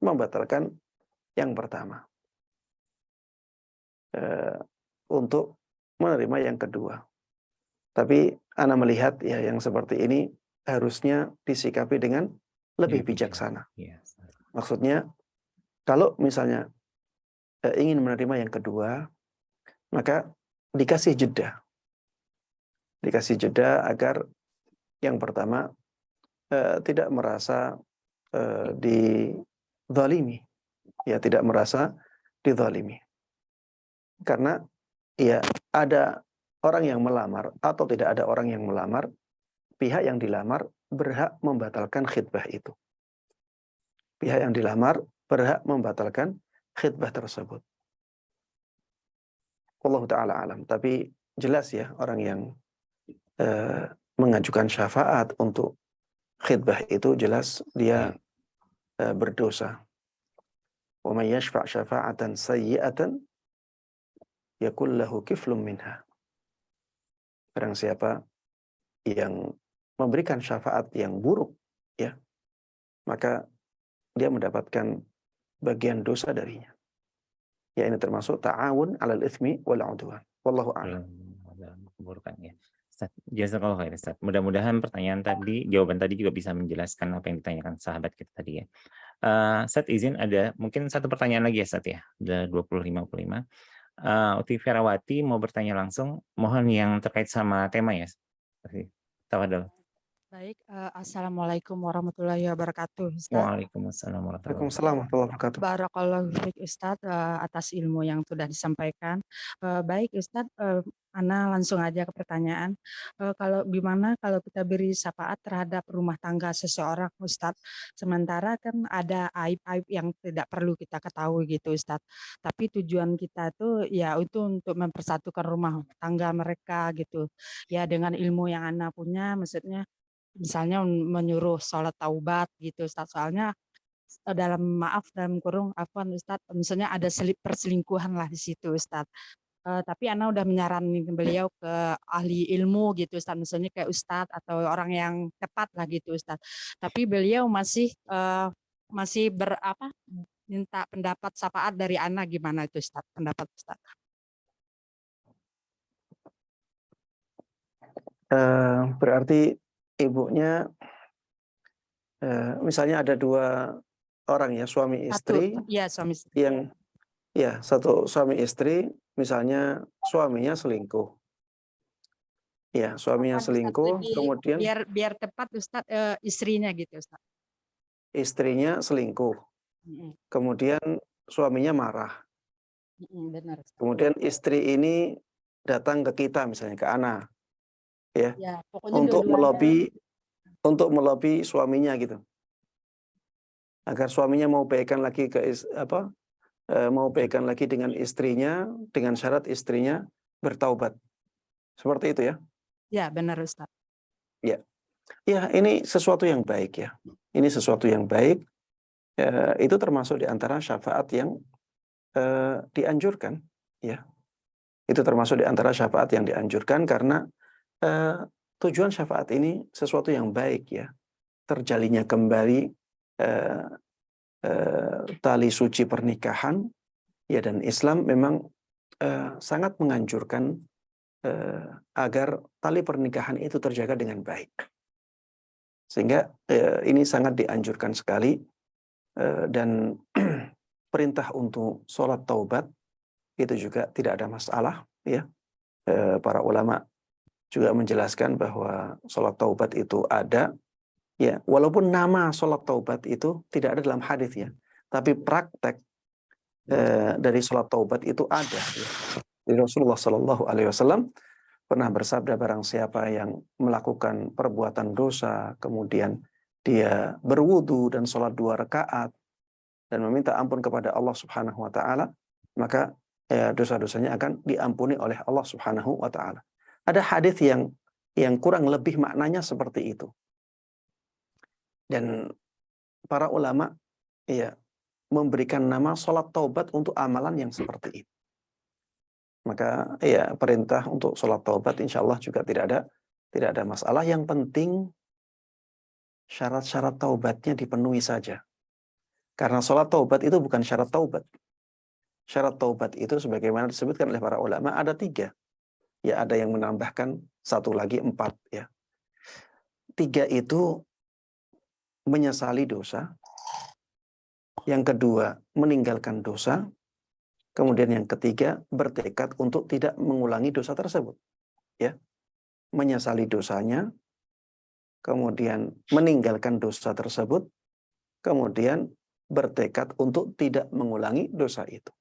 membatalkan yang pertama. Untuk menerima yang kedua. Tapi ana melihat ya yang seperti ini harusnya disikapi dengan lebih bijaksana. Yes. Maksudnya kalau misalnya ingin menerima yang kedua, maka dikasih jeda. Dikasih jeda agar yang pertama tidak merasa dizalimi. Ya, tidak merasa dizalimi. Karena ya ada orang yang melamar atau tidak ada orang yang melamar, pihak yang dilamar berhak membatalkan khitbah itu. Pihak yang dilamar berhak membatalkan khitbah tersebut. Wallahu ta'ala alam. Tapi jelas ya, orang yang mengajukan syafaat untuk khitbah itu jelas dia berdosa. Wa may yashfa' syafa'atan sayyi'atan yakul lahu kiflum minha. Barang siapa yang memberikan syafaat yang buruk, ya, maka dia mendapatkan bagian dosa darinya. Ya, ini termasuk ta'awun 'alal itsmi wal 'udwan. Wallahu a'lam. Keburukan ya. Ustaz, jazakallahu khair Ustaz. Mudah-mudahan jawaban tadi juga bisa menjelaskan apa yang ditanyakan sahabat kita tadi ya. Ustaz izin ada mungkin satu pertanyaan lagi ya Ustaz ya. Udah 20.55. Uti Ferawati mau bertanya langsung, mohon yang terkait sama tema ya. Tafadhol. Baik, Assalamualaikum warahmatullahi wabarakatuh, Ustaz. Waalaikumsalam warahmatullahi wabarakatuh. Waalaikumsalam warahmatullahi wabarakatuh. Barakallahu fiik Ustaz, atas ilmu yang sudah disampaikan. Baik Ustaz, ana langsung aja ke pertanyaan. Kalau gimana kalau kita beri syafaat terhadap rumah tangga seseorang Ustaz, sementara kan ada aib-aib yang tidak perlu kita ketahui gitu Ustaz. Tapi tujuan kita tuh ya itu untuk mempersatukan rumah tangga mereka gitu. Ya dengan ilmu yang ana punya maksudnya misalnya menyuruh sholat taubat gitu Ustaz, soalnya dalam kurung afwan Ustaz, misalnya ada perselingkuhan lah di situ Ustaz. Tapi Ana udah menyaranin beliau ke ahli ilmu gitu Ustaz, misalnya kayak Ustadz atau orang yang tepat lah gitu Ustaz. Tapi beliau masih minta pendapat syafaat dari Ana, gimana itu Ustaz, pendapat Ustaz? Berarti ibunya misalnya ada dua orang ya, suami Satu, istri ya suami istri. yang ya satu suami istri, misalnya suaminya selingkuh. Ya, suaminya Kapan Ustaz selingkuh, lebih kemudian biar tepat Ustaz, istrinya gitu Ustaz. istrinya selingkuh. Mm-mm. Kemudian suaminya marah. Benar Ustaz. Kemudian istri ini datang ke kita misalnya ke Ana ya, Ya, pokoknya untuk dua-duanya. melobi suaminya gitu. Agar suaminya mau baikan lagi mau baikan lagi dengan istrinya dengan syarat istrinya bertaubat. Seperti itu ya. Ya, benar Ustaz. Ya. Ya, ini sesuatu yang baik ya. Ini sesuatu yang baik. Itu termasuk di antara syafaat yang dianjurkan ya. Itu termasuk di antara syafaat yang dianjurkan karena tujuan syafaat ini sesuatu yang baik ya. Terjalinnya kembali tali suci pernikahan ya, dan Islam memang sangat menganjurkan agar tali pernikahan itu terjaga dengan baik. Sehingga ini sangat dianjurkan sekali, dan perintah untuk sholat taubat itu juga tidak ada masalah ya. Para ulama juga menjelaskan bahwa sholat taubat itu ada ya, walaupun nama sholat taubat itu tidak ada dalam hadis ya, tapi praktek dari sholat taubat itu ada ya. Jadi Rasulullah Shallallahu Alaihi Wasallam pernah bersabda, barang siapa yang melakukan perbuatan dosa kemudian dia berwudu dan sholat 2 rakaat dan meminta ampun kepada Allah Subhanahu Wa Taala, maka dosa-dosanya akan diampuni oleh Allah Subhanahu Wa Taala. Ada hadis yang kurang lebih maknanya seperti itu. Dan para ulama ya memberikan nama sholat taubat untuk amalan yang seperti itu. Maka ya perintah untuk sholat taubat insya Allah juga tidak ada masalah. Yang penting syarat-syarat taubatnya dipenuhi saja. Karena sholat taubat itu bukan syarat taubat. Syarat taubat itu sebagaimana disebutkan oleh para ulama ada 3. Ya, ada yang menambahkan 1 lagi 4 ya. 3 itu menyesali dosa. Yang kedua meninggalkan dosa. Kemudian yang ketiga bertekad untuk tidak mengulangi dosa tersebut. Ya, menyesali dosanya, kemudian meninggalkan dosa tersebut, kemudian bertekad untuk tidak mengulangi dosa itu.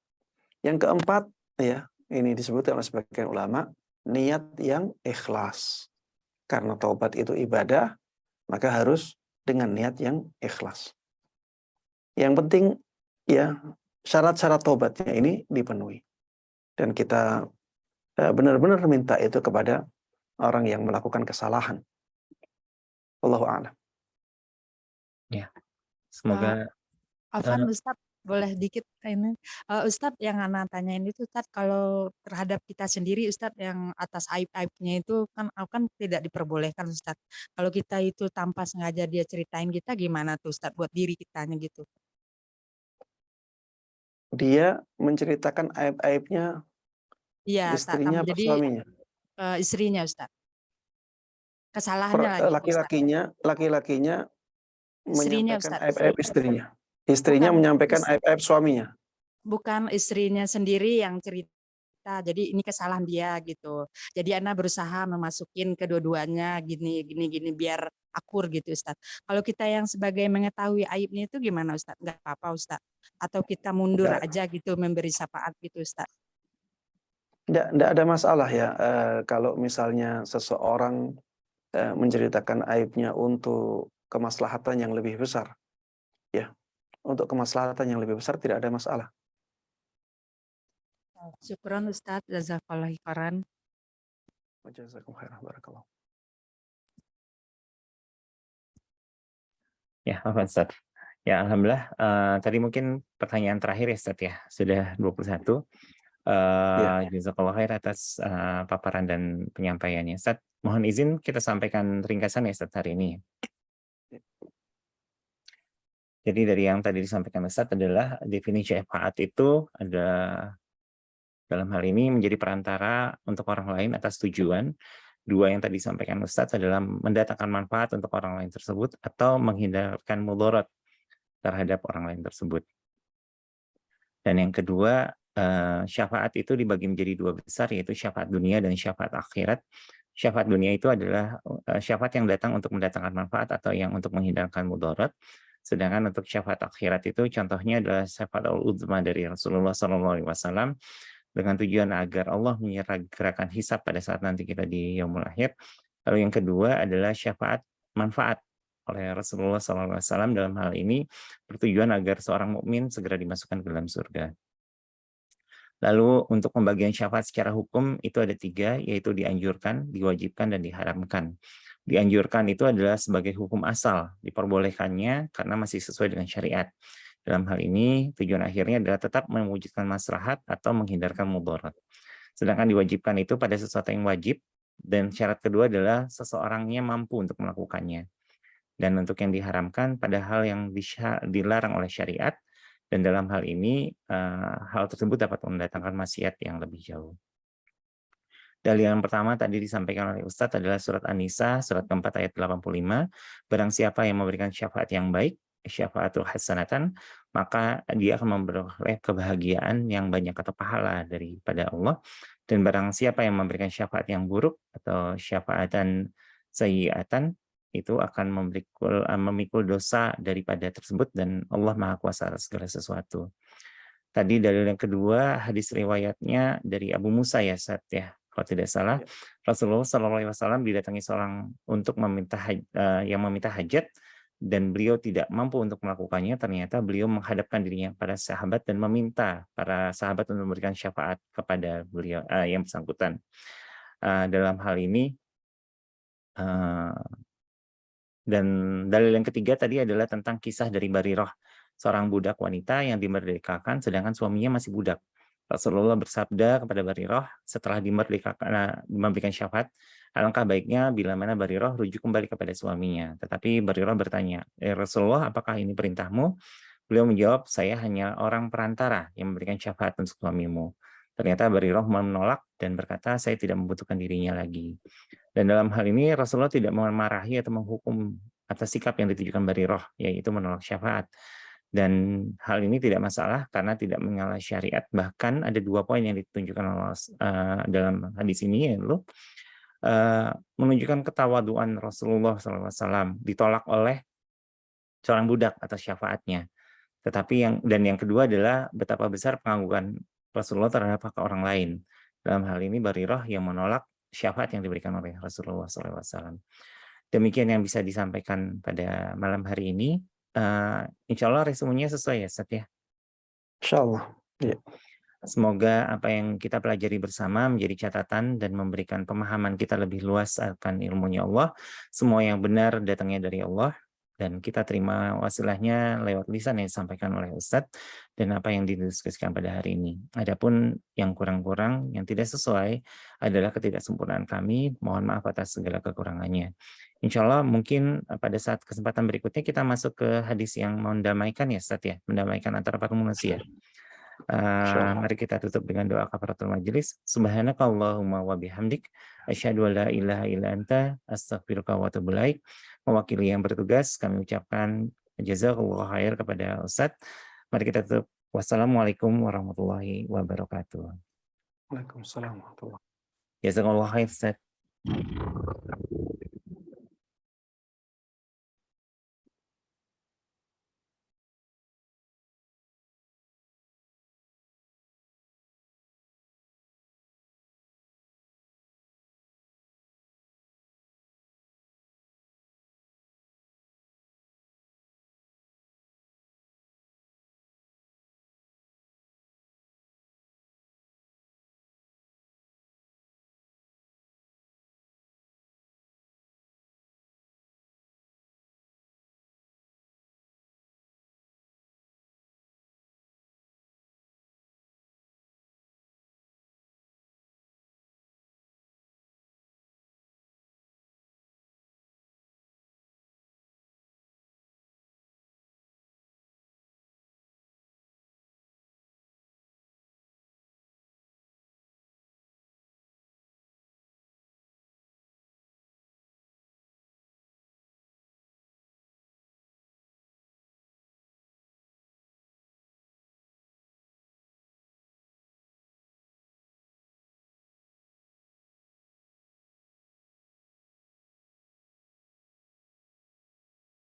Yang keempat, ya, ini disebutkan oleh sebagian ulama, niat yang ikhlas. Karena taubat itu ibadah, maka harus dengan niat yang ikhlas. Yang penting, ya, syarat-syarat taubatnya ini dipenuhi. Dan kita benar-benar minta itu kepada orang yang melakukan kesalahan. Wallahu a'lam. Ya, semoga Afan Ustadz, boleh dikit ini Ustadz, yang Ana tanyain itu Ustadz, kalau terhadap kita sendiri Ustadz, yang atas aib-aibnya itu kan tidak diperbolehkan Ustadz. Kalau kita itu tanpa sengaja dia ceritain kita, gimana tuh Ustadz buat diri kitanya gitu? Dia menceritakan aib-aibnya Iya, istrinya atau jadi suaminya? istrinya Ustadz. Kesalahannya lagi Ustadz. Laki-lakinya Istrinya menyampaikan Ustadz. aib-aib istrinya. Istrinya Bukan menyampaikan aib-aib suaminya. bukan istrinya sendiri yang cerita. Jadi ini kesalahan dia gitu. Jadi Ana berusaha memasukin kedua-duanya gini biar akur gitu Ustaz. Kalau kita yang sebagai mengetahui aibnya itu gimana Ustaz? Enggak apa-apa Ustaz. Atau kita mundur Nggak, aja gitu memberi syafaat gitu Ustaz. nggak ada masalah ya. Kalau misalnya seseorang menceritakan aibnya untuk kemaslahatan yang lebih besar, ya, untuk kemaslahatan yang lebih besar tidak ada masalah. Syukron Ustaz, jazakallahu khairan. Jazakum khairan, barakallahu. Ya, apa Ustaz? Ya, alhamdulillah. Tadi mungkin pertanyaan terakhir ya Ustaz ya, sudah 21. Ya. Jazakallah khair atas paparan dan penyampaiannya. Ustaz, mohon izin kita sampaikan ringkasan ya Ustaz hari ini. Jadi dari yang tadi disampaikan Ustaz adalah definisi syafaat itu ada dalam hal ini menjadi perantara untuk orang lain atas tujuan. Dua yang tadi disampaikan Ustaz adalah mendatangkan manfaat untuk orang lain tersebut atau menghindarkan mudarat terhadap orang lain tersebut. Dan yang kedua, syafaat itu dibagi menjadi dua besar, yaitu syafaat dunia dan syafaat akhirat. Syafaat dunia itu adalah syafaat yang datang untuk mendatangkan manfaat atau yang untuk menghindarkan mudarat. Sedangkan untuk syafaat akhirat itu contohnya adalah syafaat al-uzma dari Rasulullah SAW dengan tujuan agar Allah menyegerakan hisab pada saat nanti kita di yaumul akhir. Lalu yang kedua adalah syafaat manfaat oleh Rasulullah SAW dalam hal ini bertujuan agar seorang mukmin segera dimasukkan ke dalam surga. Lalu untuk pembagian syafaat secara hukum itu ada 3, yaitu dianjurkan, diwajibkan, dan diharamkan. Dianjurkan itu adalah sebagai hukum asal, diperbolehkannya karena masih sesuai dengan syariat. Dalam hal ini, tujuan akhirnya adalah tetap mewujudkan maslahat atau menghindarkan mudarat. Sedangkan diwajibkan itu pada sesuatu yang wajib, dan syarat kedua adalah seseorangnya mampu untuk melakukannya. Dan untuk yang diharamkan pada hal yang dilarang oleh syariat, dan dalam hal ini hal tersebut dapat mendatangkan maksiat yang lebih jauh. Dalil yang pertama tadi disampaikan oleh Ustadz adalah surat An-Nisa, surat keempat ayat 85. Barang siapa yang memberikan syafaat yang baik, syafaatul hasanatan, maka dia akan memperoleh kebahagiaan yang banyak atau pahala daripada Allah. Dan barang siapa yang memberikan syafaat yang buruk atau syafaatan sayyiatan, itu akan memikul dosa daripada tersebut, dan Allah Maha Kuasa atas segala sesuatu. Tadi dalil yang kedua, hadis riwayatnya dari Abu Musa ya, Ustaz ya. Kalau tidak salah, Rasulullah SAW didatangi seorang untuk yang meminta hajat, dan beliau tidak mampu untuk melakukannya. Ternyata beliau menghadapkan dirinya pada sahabat dan meminta para sahabat untuk memberikan syafaat kepada beliau yang bersangkutan. Dalam hal ini, dan dalil yang ketiga tadi adalah tentang kisah dari Barirah, seorang budak wanita yang dimerdekakan sedangkan suaminya masih budak. Rasulullah bersabda kepada Barirah setelah dimerdekakan, memberikan syafaat, alangkah baiknya bila mana Barirah rujuk kembali kepada suaminya. Tetapi Barirah bertanya, Rasulullah, apakah ini perintahmu? Beliau menjawab, saya hanya orang perantara yang memberikan syafaat untuk suamimu. Ternyata Barirah menolak dan berkata, saya tidak membutuhkan dirinya lagi. Dan dalam hal ini Rasulullah tidak memarahi atau menghukum atas sikap yang ditujukan Barirah, yaitu menolak syafaat. Dan hal ini tidak masalah karena tidak menyalahi syariat. Bahkan ada 2 poin yang ditunjukkan dalam hadis ini, yaitu menunjukkan ketawaduan Rasulullah SAW ditolak oleh seorang budak atas syafaatnya. Tetapi yang kedua adalah betapa besar pengagungan Rasulullah terhadap hak orang lain. Dalam hal ini Barirah yang menolak syafaat yang diberikan oleh Rasulullah SAW. Demikian yang bisa disampaikan pada malam hari ini. Insya Allah resumenya sesuai ya, Ustaz ya. Insya Allah. Ya. Semoga apa yang kita pelajari bersama menjadi catatan dan memberikan pemahaman kita lebih luas akan ilmunya Allah. Semua yang benar datangnya dari Allah, dan kita terima wasilahnya lewat lisan yang disampaikan oleh Ustadz dan apa yang didiskusikan pada hari ini. Adapun yang kurang-kurang, yang tidak sesuai adalah ketidaksempurnaan kami. Mohon maaf atas segala kekurangannya. Insya Allah mungkin pada saat kesempatan berikutnya kita masuk ke hadis yang mendamaikan ya Ustadz ya, mendamaikan antara para manusia. Mari kita tutup dengan doa kafaratul majelis. Subhanakallahumma wa bihamdik asyhadu an la ilaha illa anta astaghfiruka wa atubu ilaik. Mewakili yang bertugas kami ucapkan jazakallahu khair kepada Ustadz. Mari kita tutup. Wassalamualaikum warahmatullahi wabarakatuh. Waalaikumsalam warahmatullahi wabarakatuh. Jazakallahu khair Ustadz.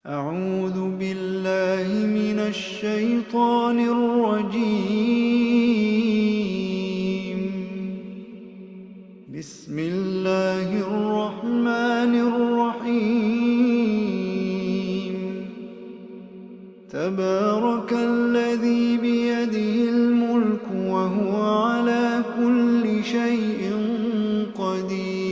أعوذ بالله من الشيطان الرجيم. بسم الله الرحمن الرحيم. تبارك الذي بيده الملك وهو على كل شيء قدير.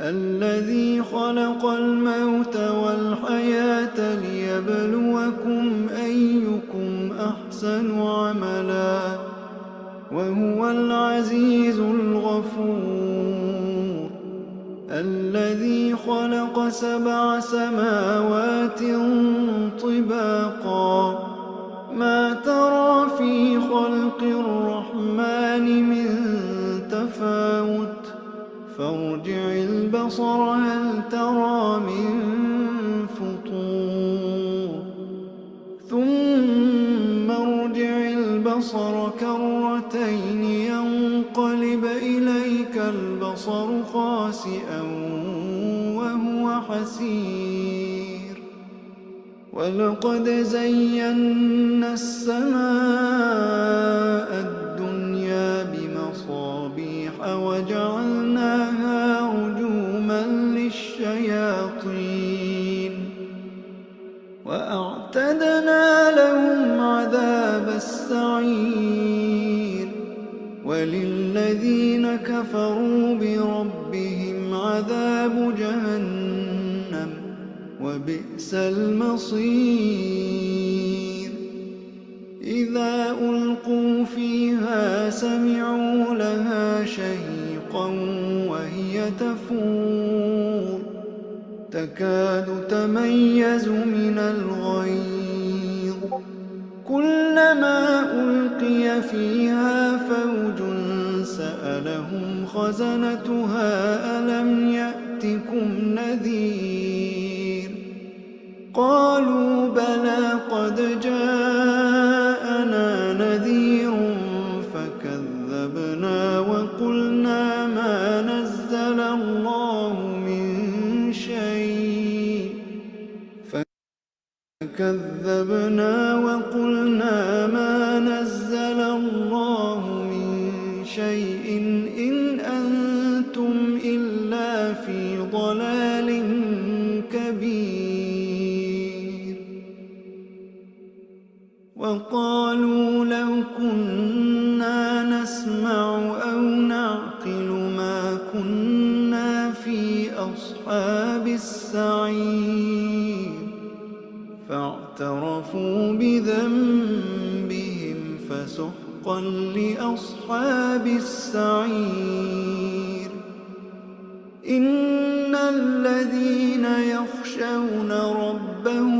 الذي خلق الموت والحياة ليبلوكم أيكم أحسن عملا وهو العزيز الغفور. الذي خلق 7 سماوات طباقا ما ترى في خلق الرحمن من تفاوت فارجع البصر هل ترى من فطور ثم ارجع البصر كرتين ينقلب إليك البصر خاسئا وهو حسير. ولقد زينا السماء الدنيا بمصابيح وجعلناها رجوما للشياطين وأعتدنا لهم عذاب السعير. وللذين كفروا بربهم عذاب جهنم وبئس المصير. إذا ألقوا فيها سمعوا لها شهيقا وهي تفور تكاد تميز من الغيظ. كلما ألقي فيها فوج سألهم خزنتها ألم يأتكم نذير قالوا بلى قد جاءنا نذير فكذبنا وقلنا ما نزل الله من شيء إن أنتم إلا في ضلال كبير. وقالوا لو كنا نسمع أو نعقل ما كنا في أصحاب السعير فاعترفوا بذنبهم فسحقا لأصحاب السعير. إن الذين يخشون ربهم